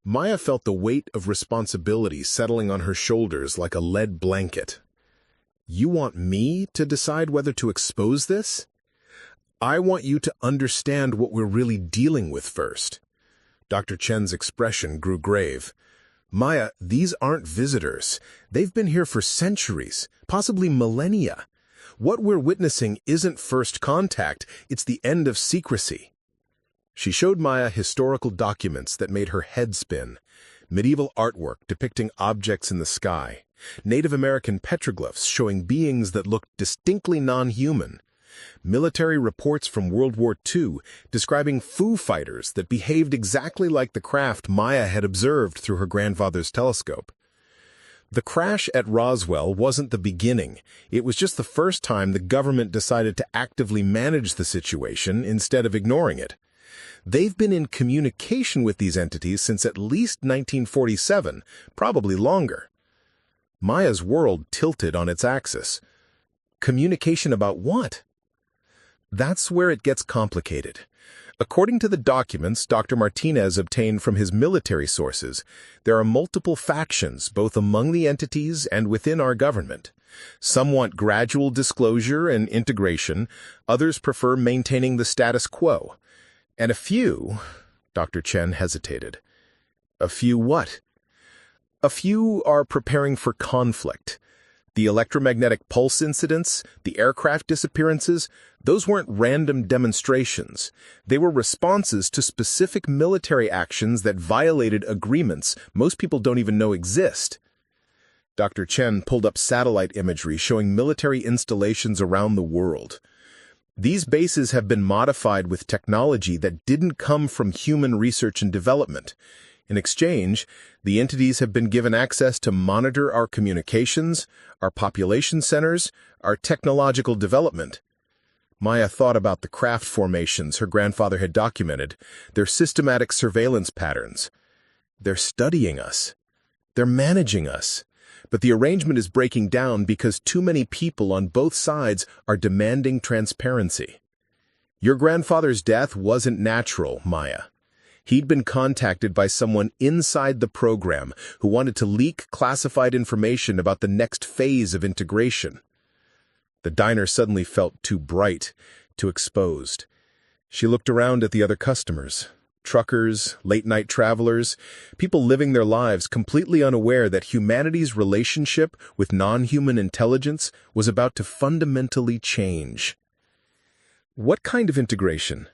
Maya felt the weight of responsibility settling on her shoulders like a lead blanket. "You want me to decide whether to expose this? I want you to understand what we're really dealing with first." Dr. Chen's expression grew grave. "Maya, these aren't visitors. They've been here for centuries, possibly millennia. What we're witnessing isn't first contact, it's the end of secrecy." She showed Maya historical documents that made her head spin. Medieval artwork depicting objects in the sky. Native American petroglyphs showing beings that looked distinctly non-human. Military reports from World War II describing Foo fighters that behaved exactly like the craft Maya had observed through her grandfather's telescope. The crash at Roswell wasn't the beginning. It was just the first time the government decided to actively manage the situation instead of ignoring it. They've been in communication with these entities since at least 1947, probably longer. Maya's world tilted on its axis. Communication about what? That's where it gets complicated. According to the documents Dr. Martinez obtained from his military sources, there are multiple factions both among the entities and within our government. Some want gradual disclosure and integration, others prefer maintaining the status quo. And a few, Dr. Chen hesitated. A few what? A few are preparing for conflict. The electromagnetic pulse incidents, the aircraft disappearances, those weren't random demonstrations. They were responses to specific military actions that violated agreements most people don't even know exist. Dr. Chen pulled up satellite imagery showing military installations around the world. These bases have been modified with technology that didn't come from human research and development. In exchange, the entities have been given access to monitor our communications, our population centers, our technological development. Maya thought about the craft formations her grandfather had documented, their systematic surveillance patterns. They're studying us. They're managing us. But the arrangement is breaking down because too many people on both sides are demanding transparency. Your grandfather's death wasn't natural, Maya. He'd been contacted by someone inside the program who wanted to leak classified information about the next phase of integration. The diner suddenly felt too bright, too exposed. She looked around at the other customers. Truckers, late-night travelers, people living their lives completely unaware that humanity's relationship with non-human intelligence was about to fundamentally change. What kind of integration?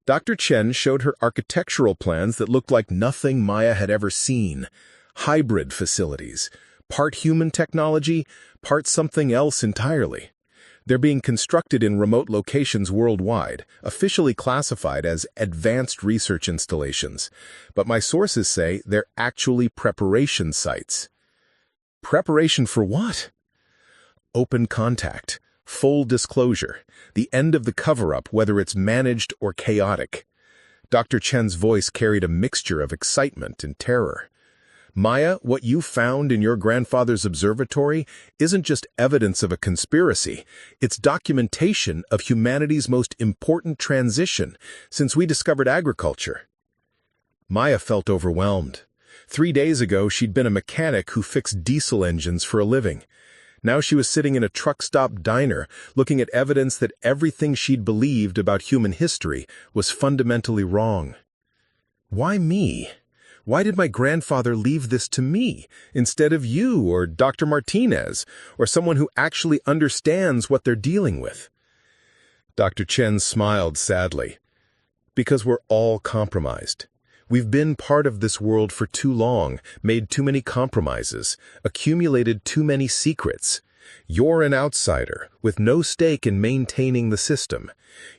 Dr. Chen showed her architectural plans that looked like nothing Maya had ever seen. Hybrid facilities, part human technology, part something else entirely. They're being constructed in remote locations worldwide, officially classified as advanced research installations. But my sources say they're actually preparation sites. Preparation for what? Open contact. Full disclosure, the end of the cover-up, whether it's managed or chaotic. Dr. Chen's voice carried a mixture of excitement and terror. Maya, what you found in your grandfather's observatory isn't just evidence of a conspiracy. It's documentation of humanity's most important transition since we discovered agriculture. Maya felt overwhelmed. 3 days ago, she'd been a mechanic who fixed diesel engines for a living. Now she was sitting in a truck-stop diner, looking at evidence that everything she'd believed about human history was fundamentally wrong. Why me? Why did my grandfather leave this to me, instead of you or Dr. Martinez, or someone who actually understands what they're dealing with? Dr. Chen smiled sadly. Because we're all compromised. We've been part of this world for too long, made too many compromises, accumulated too many secrets. You're an outsider, with no stake in maintaining the system.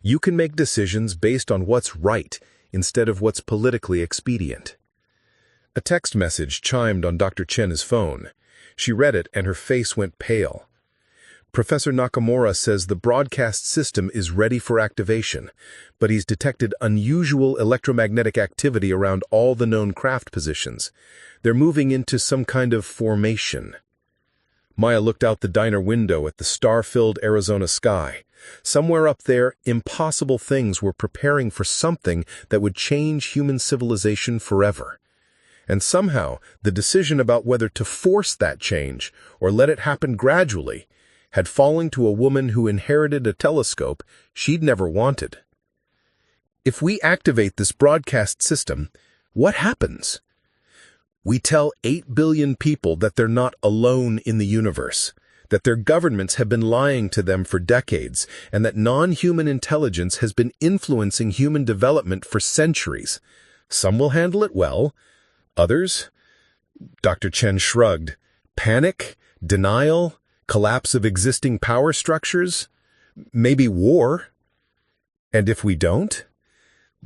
You can make decisions based on what's right, instead of what's politically expedient. A text message chimed on Dr. Chen's phone. She read it and her face went pale. Professor Nakamura says the broadcast system is ready for activation, but he's detected unusual electromagnetic activity around all the known craft positions. They're moving into some kind of formation. Maya looked out the diner window at the star-filled Arizona sky. Somewhere up there, impossible things were preparing for something that would change human civilization forever. And somehow, the decision about whether to force that change or let it happen gradually had fallen to a woman who inherited a telescope she'd never wanted. If we activate this broadcast system, what happens? We tell 8 billion people that they're not alone in the universe, that their governments have been lying to them for decades, and that non-human intelligence has been influencing human development for centuries. Some will handle it well. Others? Dr. Chen shrugged. Panic? Denial? Collapse of existing power structures? Maybe war? And if we don't?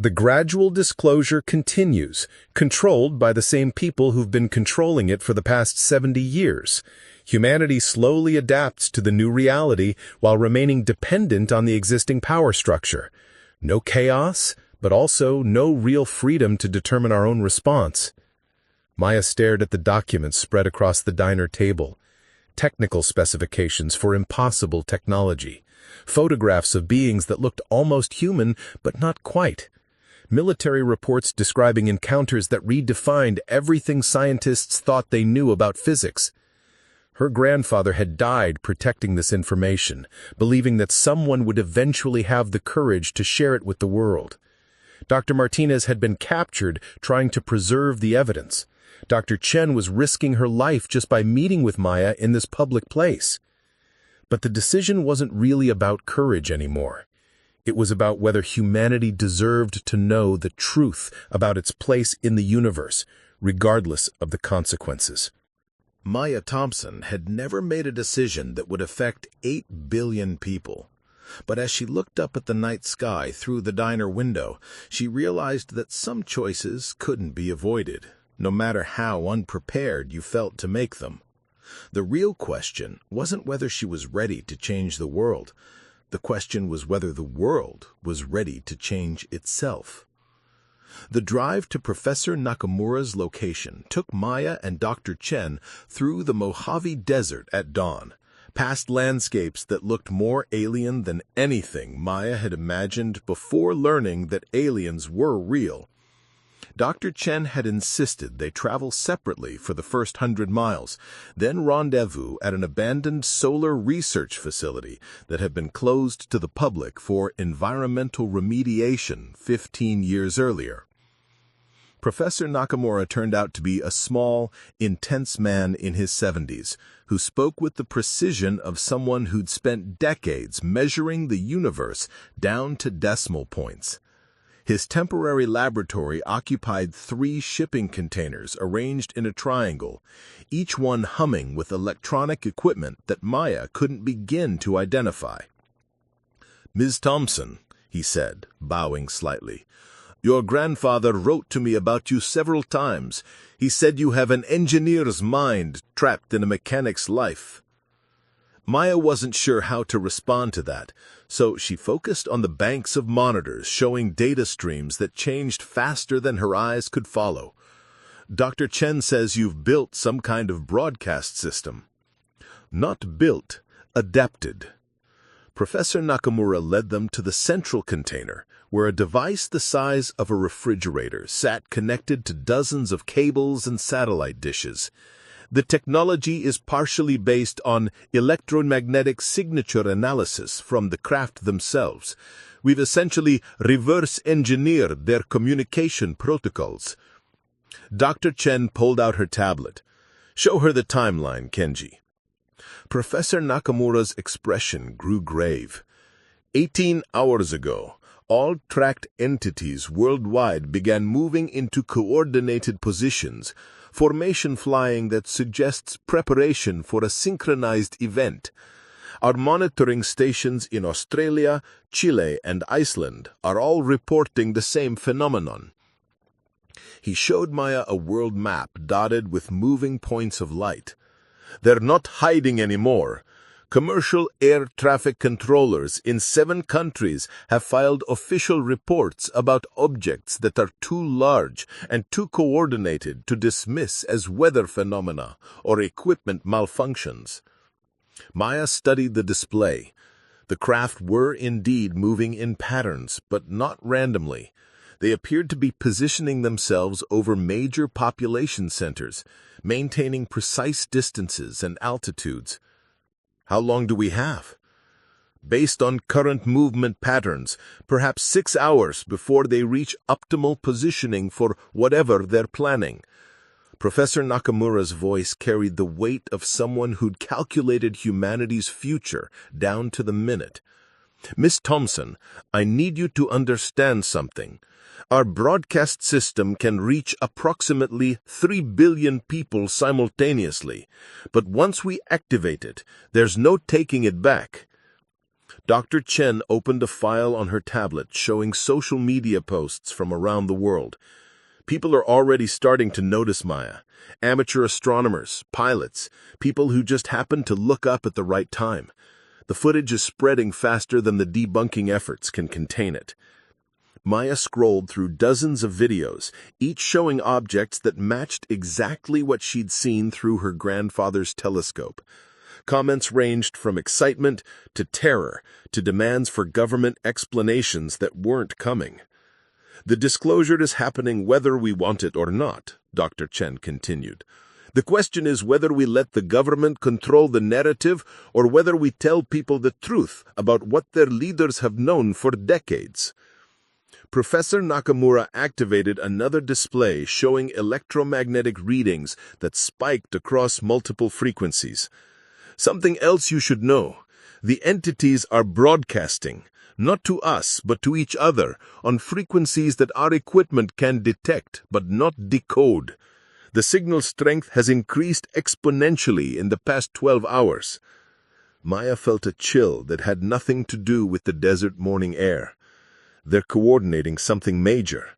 The gradual disclosure continues, controlled by the same people who've been controlling it for the past 70 years. Humanity slowly adapts to the new reality while remaining dependent on the existing power structure. No chaos, but also no real freedom to determine our own response. Maya stared at the documents spread across the diner table. Technical specifications for impossible technology. Photographs of beings that looked almost human, but not quite. Military reports describing encounters that redefined everything scientists thought they knew about physics. Her grandfather had died protecting this information, believing that someone would eventually have the courage to share it with the world. Dr. Martinez had been captured trying to preserve the evidence. Dr. Chen was risking her life just by meeting with Maya in this public place. But the decision wasn't really about courage anymore. It was about whether humanity deserved to know the truth about its place in the universe, regardless of the consequences. Maya Thompson had never made a decision that would affect 8 billion people. But as she looked up at the night sky through the diner window, she realized that some choices couldn't be avoided, no matter how unprepared you felt to make them. The real question wasn't whether she was ready to change the world. The question was whether the world was ready to change itself. The drive to Professor Nakamura's location took Maya and Dr. Chen through the Mojave Desert at dawn, past landscapes that looked more alien than anything Maya had imagined before learning that aliens were real. Dr. Chen had insisted they travel separately for the first 100 miles, then rendezvous at an abandoned solar research facility that had been closed to the public for environmental remediation 15 years earlier. Professor Nakamura turned out to be a small, intense man in his 70s, who spoke with the precision of someone who'd spent decades measuring the universe down to decimal points. His temporary laboratory occupied 3 shipping containers arranged in a triangle, each one humming with electronic equipment that Maya couldn't begin to identify. "Ms. Thompson," he said, bowing slightly, "your grandfather wrote to me about you several times. He said you have an engineer's mind trapped in a mechanic's life." Maya wasn't sure how to respond to that, so she focused on the banks of monitors showing data streams that changed faster than her eyes could follow. "Dr. Chen says you've built some kind of broadcast system." "Not built, adapted." Professor Nakamura led them to the central container, where a device the size of a refrigerator sat connected to dozens of cables and satellite dishes. "The technology is partially based on electromagnetic signature analysis from the craft themselves. We've essentially reverse-engineered their communication protocols." Dr. Chen pulled out her tablet. "Show her the timeline, Kenji." Professor Nakamura's expression grew grave. 18 hours ago, all tracked entities worldwide began moving into coordinated positions, formation flying that suggests preparation for a synchronized event. Our monitoring stations in Australia, Chile, and Iceland are all reporting the same phenomenon. He showed Maya a world map dotted with moving points of light. "They're not hiding anymore. Commercial air traffic controllers in 7 countries have filed official reports about objects that are too large and too coordinated to dismiss as weather phenomena or equipment malfunctions." Maya studied the display. The craft were indeed moving in patterns, but not randomly. They appeared to be positioning themselves over major population centers, maintaining precise distances and altitudes. "How long do we have?" "Based on current movement patterns, perhaps 6 hours before they reach optimal positioning for whatever they're planning." Professor Nakamura's voice carried the weight of someone who'd calculated humanity's future down to the minute. "Miss Thompson, I need you to understand something. Our broadcast system can reach approximately 3 billion people simultaneously, but once we activate it, there's no taking it back." Dr. Chen opened a file on her tablet showing social media posts from around the world. People are already starting to notice Maya. Amateur astronomers, pilots, people who just happened to look up at the right time. The footage is spreading faster than the debunking efforts can contain it. Maya scrolled through dozens of videos, each showing objects that matched exactly what she'd seen through her grandfather's telescope. Comments ranged from excitement to terror to demands for government explanations that weren't coming. "The disclosure is happening whether we want it or not," Dr. Chen continued. "The question is whether we let the government control the narrative or whether we tell people the truth about what their leaders have known for decades." Professor Nakamura activated another display showing electromagnetic readings that spiked across multiple frequencies. "Something else you should know. The entities are broadcasting, not to us, but to each other, on frequencies that our equipment can detect, but not decode. The signal strength has increased exponentially in the past 12 hours. Maya felt a chill that had nothing to do with the desert morning air. They're coordinating something major.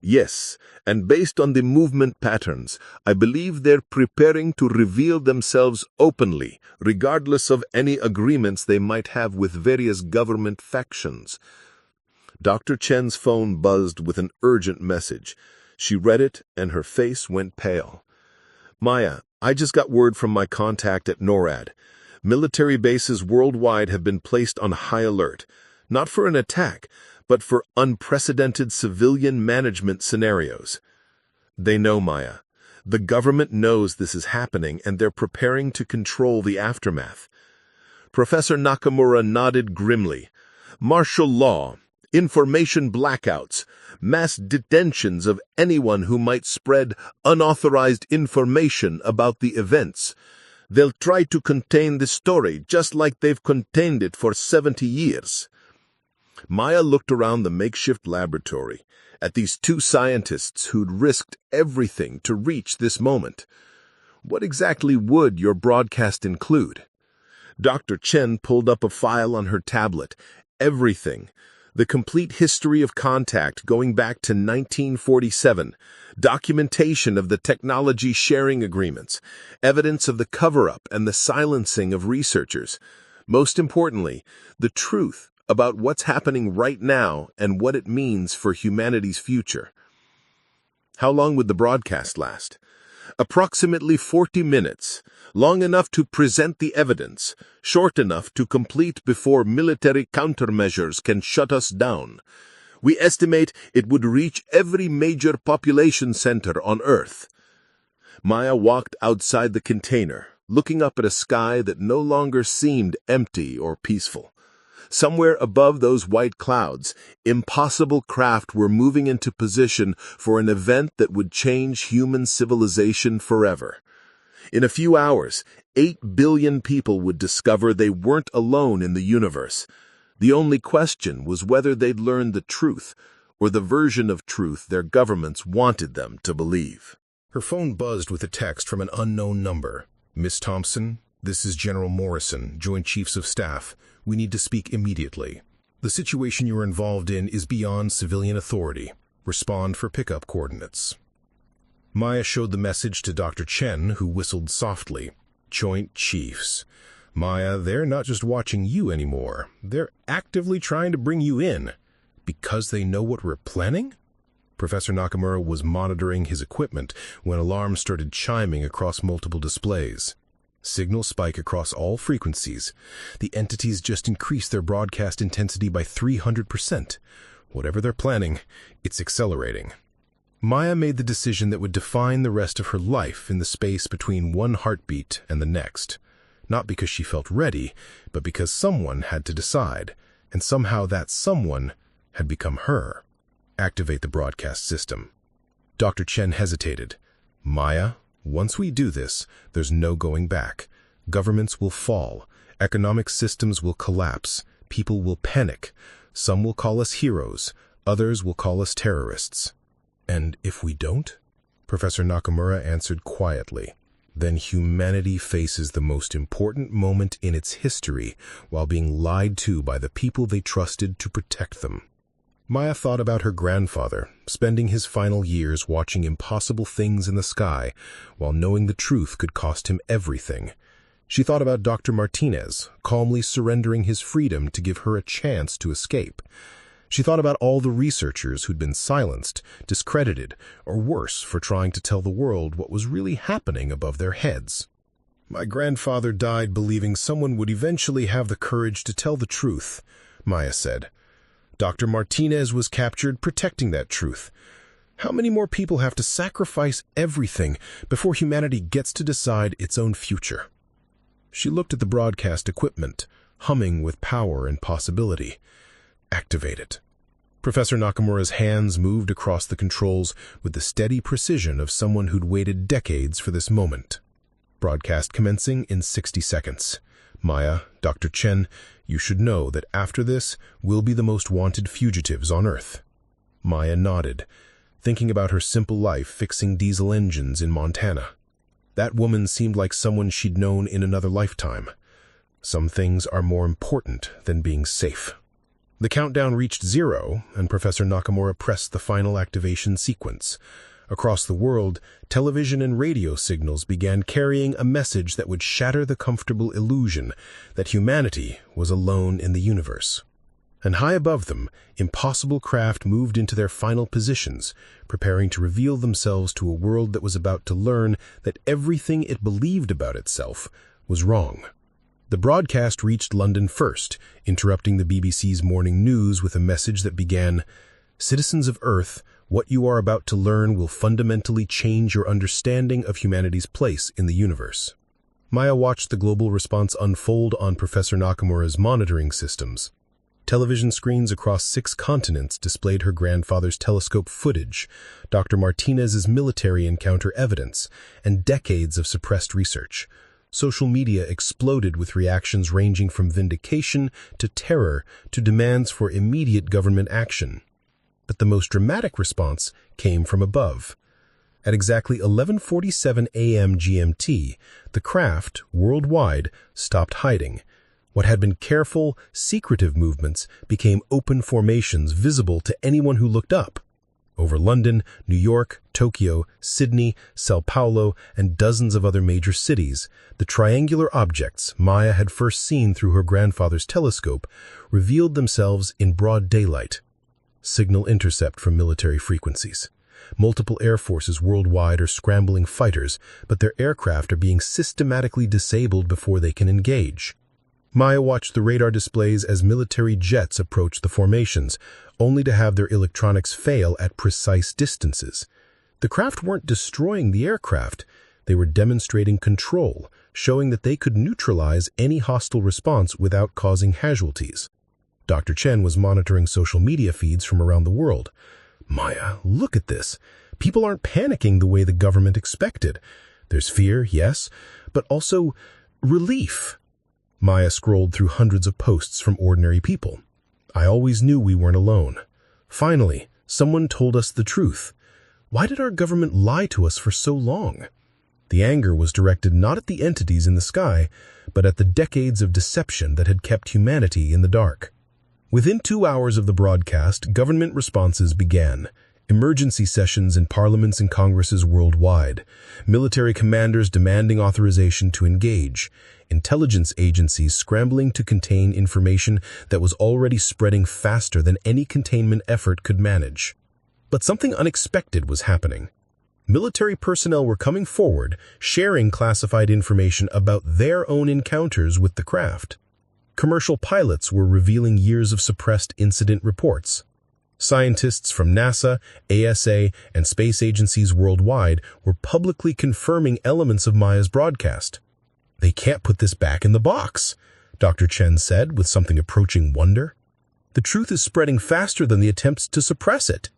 Yes, and based on the movement patterns, I believe they're preparing to reveal themselves openly, regardless of any agreements they might have with various government factions." Dr. Chen's phone buzzed with an urgent message. She read it, and her face went pale. "Maya, I just got word from my contact at NORAD. Military bases worldwide have been placed on high alert, not for an attack, but for unprecedented civilian management scenarios." "They know, Maya. The government knows this is happening, and they're preparing to control the aftermath." Professor Nakamura nodded grimly. "Martial law, information blackouts, mass detentions of anyone who might spread unauthorized information about the events. They'll try to contain the story just like they've contained it for 70 years. Maya looked around the makeshift laboratory, at these two scientists who'd risked everything to reach this moment. "What exactly would your broadcast include?" Dr. Chen pulled up a file on her tablet. Everything. The complete history of contact going back to 1947, documentation of the technology sharing agreements, evidence of the cover-up and the silencing of researchers. Most importantly, the truth about what's happening right now and what it means for humanity's future. How long would the broadcast last? Approximately 40 minutes, long enough to present the evidence, short enough to complete before military countermeasures can shut us down. We estimate it would reach every major population center on Earth." Maya walked outside the container, looking up at a sky that no longer seemed empty or peaceful. Somewhere above those white clouds, impossible craft were moving into position for an event that would change human civilization forever. In a few hours, 8 billion people would discover they weren't alone in the universe. The only question was whether they'd learn the truth, or the version of truth their governments wanted them to believe. Her phone buzzed with a text from an unknown number. "Miss Thompson, this is General Morrison, Joint Chiefs of Staff. We need to speak immediately. The situation you're involved in is beyond civilian authority. Respond for pickup coordinates." Maya showed the message to Dr. Chen, who whistled softly. "Joint Chiefs. Maya, they're not just watching you anymore. They're actively trying to bring you in. Because they know what we're planning?" Professor Nakamura was monitoring his equipment when alarms started chiming across multiple displays. Signal spike across all frequencies. The entities just increased their broadcast intensity by 300%. Whatever they're planning, it's accelerating. Maya made the decision that would define the rest of her life in the space between one heartbeat and the next. Not because she felt ready, but because someone had to decide, and somehow that someone had become her. "Activate the broadcast system." Dr. Chen hesitated. "Maya, once we do this, there's no going back. Governments will fall. Economic systems will collapse. People will panic. Some will call us heroes. Others will call us terrorists." "And if we don't?" Professor Nakamura answered quietly. Then humanity faces the most important moment in its history while being lied to by the people they trusted to protect them. Maya thought about her grandfather, spending his final years watching impossible things in the sky, while knowing the truth could cost him everything. She thought about Dr. Martinez, calmly surrendering his freedom to give her a chance to escape. She thought about all the researchers who'd been silenced, discredited, or worse, for trying to tell the world what was really happening above their heads. My grandfather died believing someone would eventually have the courage to tell the truth, Maya said. Dr. Martinez was captured protecting that truth. How many more people have to sacrifice everything before humanity gets to decide its own future? She looked at the broadcast equipment, humming with power and possibility. Activate it. Professor Nakamura's hands moved across the controls with the steady precision of someone who'd waited decades for this moment. Broadcast commencing in 60 seconds. Maya, Dr. Chen, you should know that after this, we'll be the most wanted fugitives on Earth. Maya nodded, thinking about her simple life fixing diesel engines in Montana. That woman seemed like someone she'd known in another lifetime. Some things are more important than being safe. The countdown reached 0, and Professor Nakamura pressed the final activation sequence. Across the world, television and radio signals began carrying a message that would shatter the comfortable illusion that humanity was alone in the universe. And high above them, impossible craft moved into their final positions, preparing to reveal themselves to a world that was about to learn that everything it believed about itself was wrong. The broadcast reached London first, interrupting the BBC's morning news with a message that began, "Citizens of Earth, what you are about to learn will fundamentally change your understanding of humanity's place in the universe." Maya watched the global response unfold on Professor Nakamura's monitoring systems. Television screens across 6 continents displayed her grandfather's telescope footage, Dr. Martinez's military encounter evidence, and decades of suppressed research. Social media exploded with reactions ranging from vindication to terror to demands for immediate government action. But the most dramatic response came from above. At exactly 11:47 a.m. GMT, the craft, worldwide, stopped hiding. What had been careful, secretive movements became open formations visible to anyone who looked up. Over London, New York, Tokyo, Sydney, Sao Paulo, and dozens of other major cities, the triangular objects Maya had first seen through her grandfather's telescope revealed themselves in broad daylight. Signal intercept from military frequencies. Multiple air forces worldwide are scrambling fighters, but their aircraft are being systematically disabled before they can engage. Maya watched the radar displays as military jets approached the formations, only to have their electronics fail at precise distances. The craft weren't destroying the aircraft. They were demonstrating control, showing that they could neutralize any hostile response without causing casualties. Dr. Chen was monitoring social media feeds from around the world. Maya, look at this. People aren't panicking the way the government expected. There's fear, yes, but also relief. Maya scrolled through hundreds of posts from ordinary people. I always knew we weren't alone. Finally, someone told us the truth. Why did our government lie to us for so long? The anger was directed not at the entities in the sky, but at the decades of deception that had kept humanity in the dark. Within 2 hours of the broadcast, government responses began. Emergency sessions in parliaments and congresses worldwide. Military commanders demanding authorization to engage. Intelligence agencies scrambling to contain information that was already spreading faster than any containment effort could manage. But something unexpected was happening. Military personnel were coming forward, sharing classified information about their own encounters with the craft. Commercial pilots were revealing years of suppressed incident reports. Scientists from NASA, ASA, and space agencies worldwide were publicly confirming elements of Maya's broadcast. They can't put this back in the box, Dr. Chen said with something approaching wonder. The truth is spreading faster than the attempts to suppress it.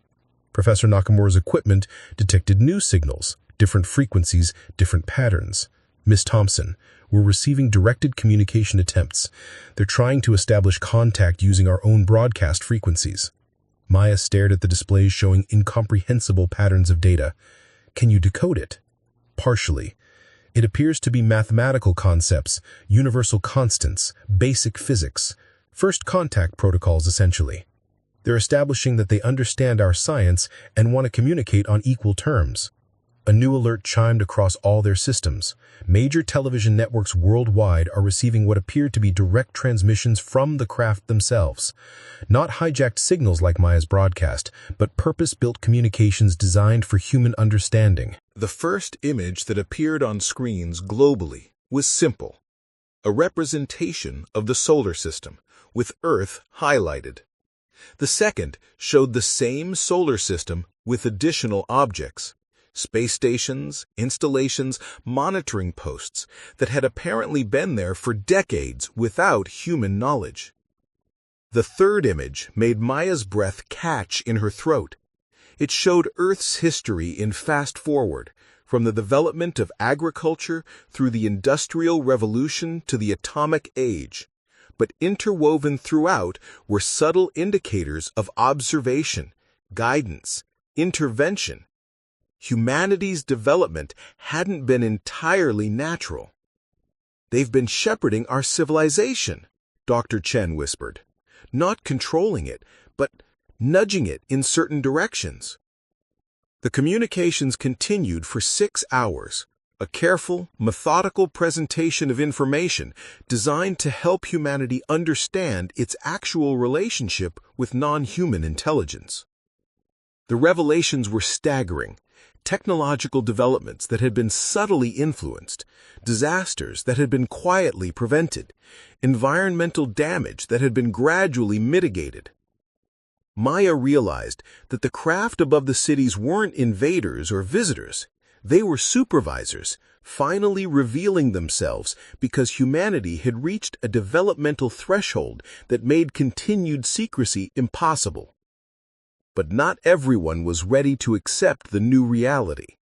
Professor Nakamura's equipment detected new signals, different frequencies, different patterns. Miss Thompson, we're receiving directed communication attempts. They're trying to establish contact using our own broadcast frequencies. Maya stared at the displays showing incomprehensible patterns of data. Can you decode it? Partially. It appears to be mathematical concepts, universal constants, basic physics, first contact protocols essentially. They're establishing that they understand our science and want to communicate on equal terms. A new alert chimed across all their systems. Major television networks worldwide are receiving what appear to be direct transmissions from the craft themselves. Not hijacked signals like Maya's broadcast, but purpose-built communications designed for human understanding. The first image that appeared on screens globally was simple. A representation of the solar system, with Earth highlighted. The second showed the same solar system with additional objects. Space stations, installations, monitoring posts that had apparently been there for decades without human knowledge. The third image made Maya's breath catch in her throat. It showed Earth's history in fast forward, from the development of agriculture through the Industrial Revolution to the Atomic Age. But interwoven throughout were subtle indicators of observation, guidance, intervention. Humanity's development hadn't been entirely natural. "They've been shepherding our civilization," Dr. Chen whispered. "Not controlling it, but nudging it in certain directions." The communications continued for 6 hours, a careful, methodical presentation of information designed to help humanity understand its actual relationship with non-human intelligence. The revelations were staggering. Technological developments that had been subtly influenced, disasters that had been quietly prevented, environmental damage that had been gradually mitigated. Maya realized that the craft above the cities weren't invaders or visitors. They were supervisors, finally revealing themselves because humanity had reached a developmental threshold that made continued secrecy impossible. But not everyone was ready to accept the new reality.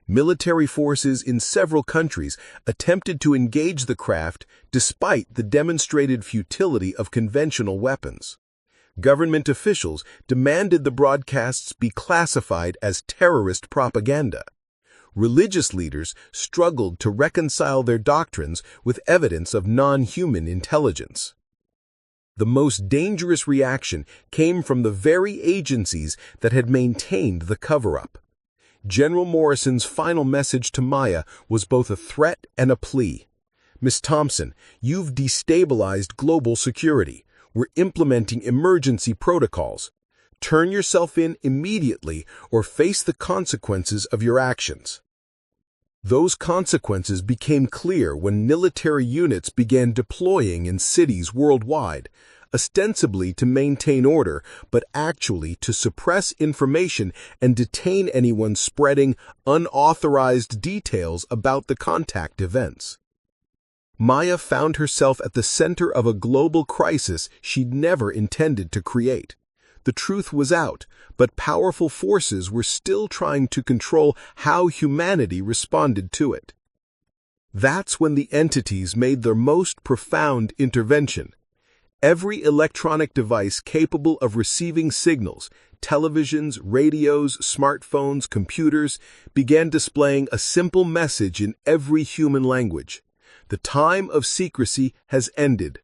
Military forces in several countries attempted to engage the craft despite the demonstrated futility of conventional weapons. Government officials demanded the broadcasts be classified as terrorist propaganda. Religious leaders struggled to reconcile their doctrines with evidence of non-human intelligence. The most dangerous reaction came from the very agencies that had maintained the cover-up. General Morrison's final message to Maya was both a threat and a plea. "Miss Thompson, you've destabilized global security. We're implementing emergency protocols. Turn yourself in immediately or face the consequences of your actions." Those consequences became clear when military units began deploying in cities worldwide, ostensibly to maintain order, but actually to suppress information and detain anyone spreading unauthorized details about the contact events. Maya found herself at the center of a global crisis she'd never intended to create. The truth was out, but powerful forces were still trying to control how humanity responded to it. That's when the entities made their most profound intervention. Every electronic device capable of receiving signals, televisions, radios, smartphones, computers, began displaying a simple message in every human language. The time of secrecy has ended.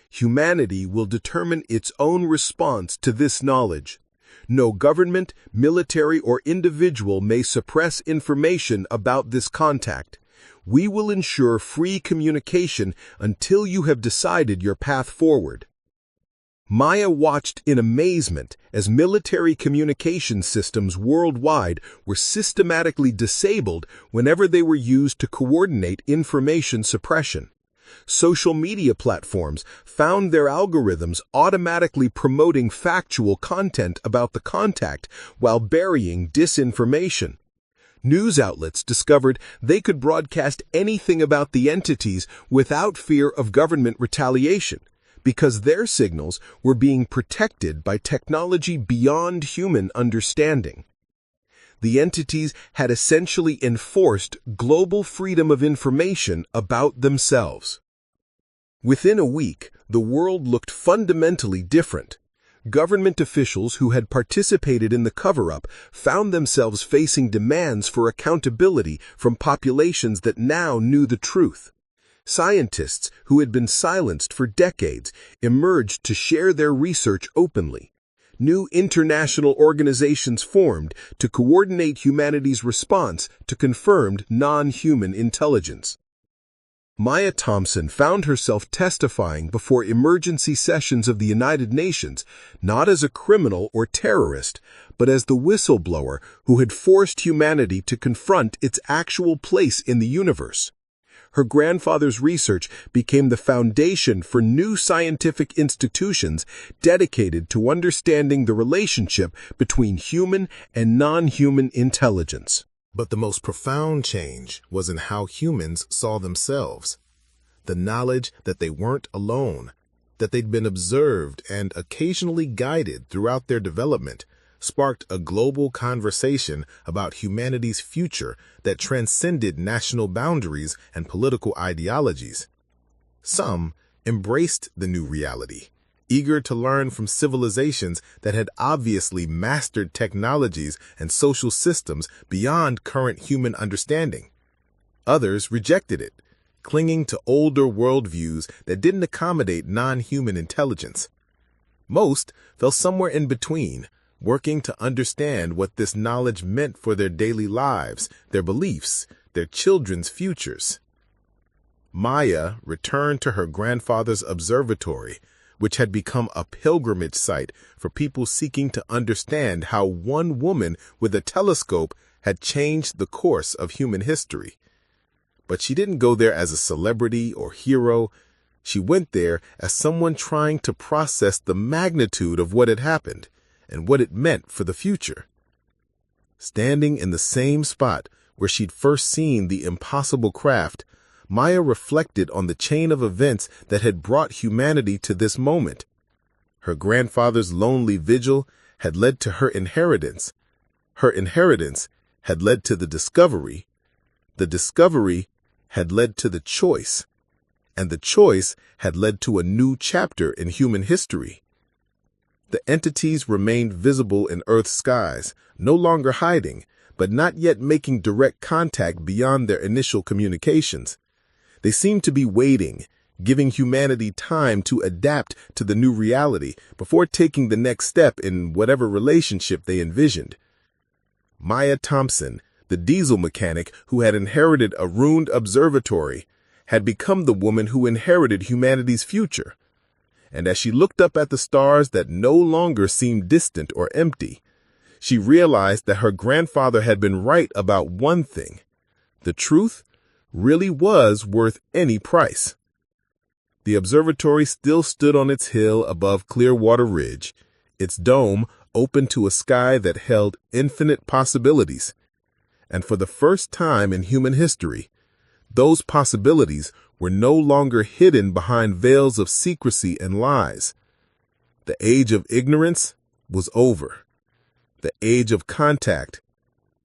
Humanity will determine its own response to this knowledge. No government, military, or individual may suppress information about this contact. We will ensure free communication until you have decided your path forward. Maya watched in amazement as military communication systems worldwide were systematically disabled whenever they were used to coordinate information suppression. Social media platforms found their algorithms automatically promoting factual content about the contact while burying disinformation. News outlets discovered they could broadcast anything about the entities without fear of government retaliation, because their signals were being protected by technology beyond human understanding. The entities had essentially enforced global freedom of information about themselves. Within a week, the world looked fundamentally different. Government officials who had participated in the cover-up found themselves facing demands for accountability from populations that now knew the truth. Scientists who had been silenced for decades emerged to share their research openly. New international organizations formed to coordinate humanity's response to confirmed non-human intelligence. Maya Thompson found herself testifying before emergency sessions of the United Nations, not as a criminal or terrorist, but as the whistleblower who had forced humanity to confront its actual place in the universe. Her grandfather's research became the foundation for new scientific institutions dedicated to understanding the relationship between human and non-human intelligence. But the most profound change was in how humans saw themselves. The knowledge that they weren't alone, that they'd been observed and occasionally guided throughout their development, sparked a global conversation about humanity's future that transcended national boundaries and political ideologies. Some embraced the new reality, eager to learn from civilizations that had obviously mastered technologies and social systems beyond current human understanding. Others rejected it, clinging to older worldviews that didn't accommodate non-human intelligence. Most fell somewhere in between, working to understand what this knowledge meant for their daily lives, their beliefs, their children's futures. Maya returned to her grandfather's observatory, which had become a pilgrimage site for people seeking to understand how one woman with a telescope had changed the course of human history. But she didn't go there as a celebrity or hero. She went there as someone trying to process the magnitude of what had happened and what it meant for the future. Standing in the same spot where she'd first seen the impossible craft, Maya reflected on the chain of events that had brought humanity to this moment. Her grandfather's lonely vigil had led to her inheritance. Her inheritance had led to the discovery. The discovery had led to the choice. And the choice had led to a new chapter in human history. The entities remained visible in Earth's skies, no longer hiding, but not yet making direct contact beyond their initial communications. They seemed to be waiting, giving humanity time to adapt to the new reality before taking the next step in whatever relationship they envisioned. Maya Thompson, the diesel mechanic who had inherited a ruined observatory, had become the woman who inherited humanity's future. And as she looked up at the stars that no longer seemed distant or empty, she realized that her grandfather had been right about one thing. The truth really was worth any price. The observatory still stood on its hill above Clearwater Ridge, its dome open to a sky that held infinite possibilities. And for the first time in human history, those possibilities were no longer hidden behind veils of secrecy and lies. The age of ignorance was over. The age of contact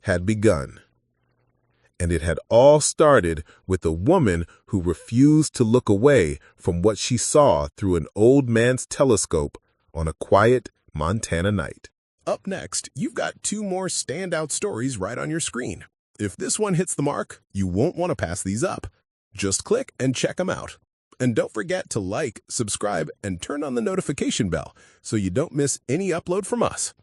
had begun. And it had all started with a woman who refused to look away from what she saw through an old man's telescope on a quiet Montana night. Up next, you've got 2 more standout stories right on your screen. If this one hits the mark, you won't want to pass these up. Just click and check them out. And don't forget to like, subscribe, and turn on the notification bell so you don't miss any upload from us.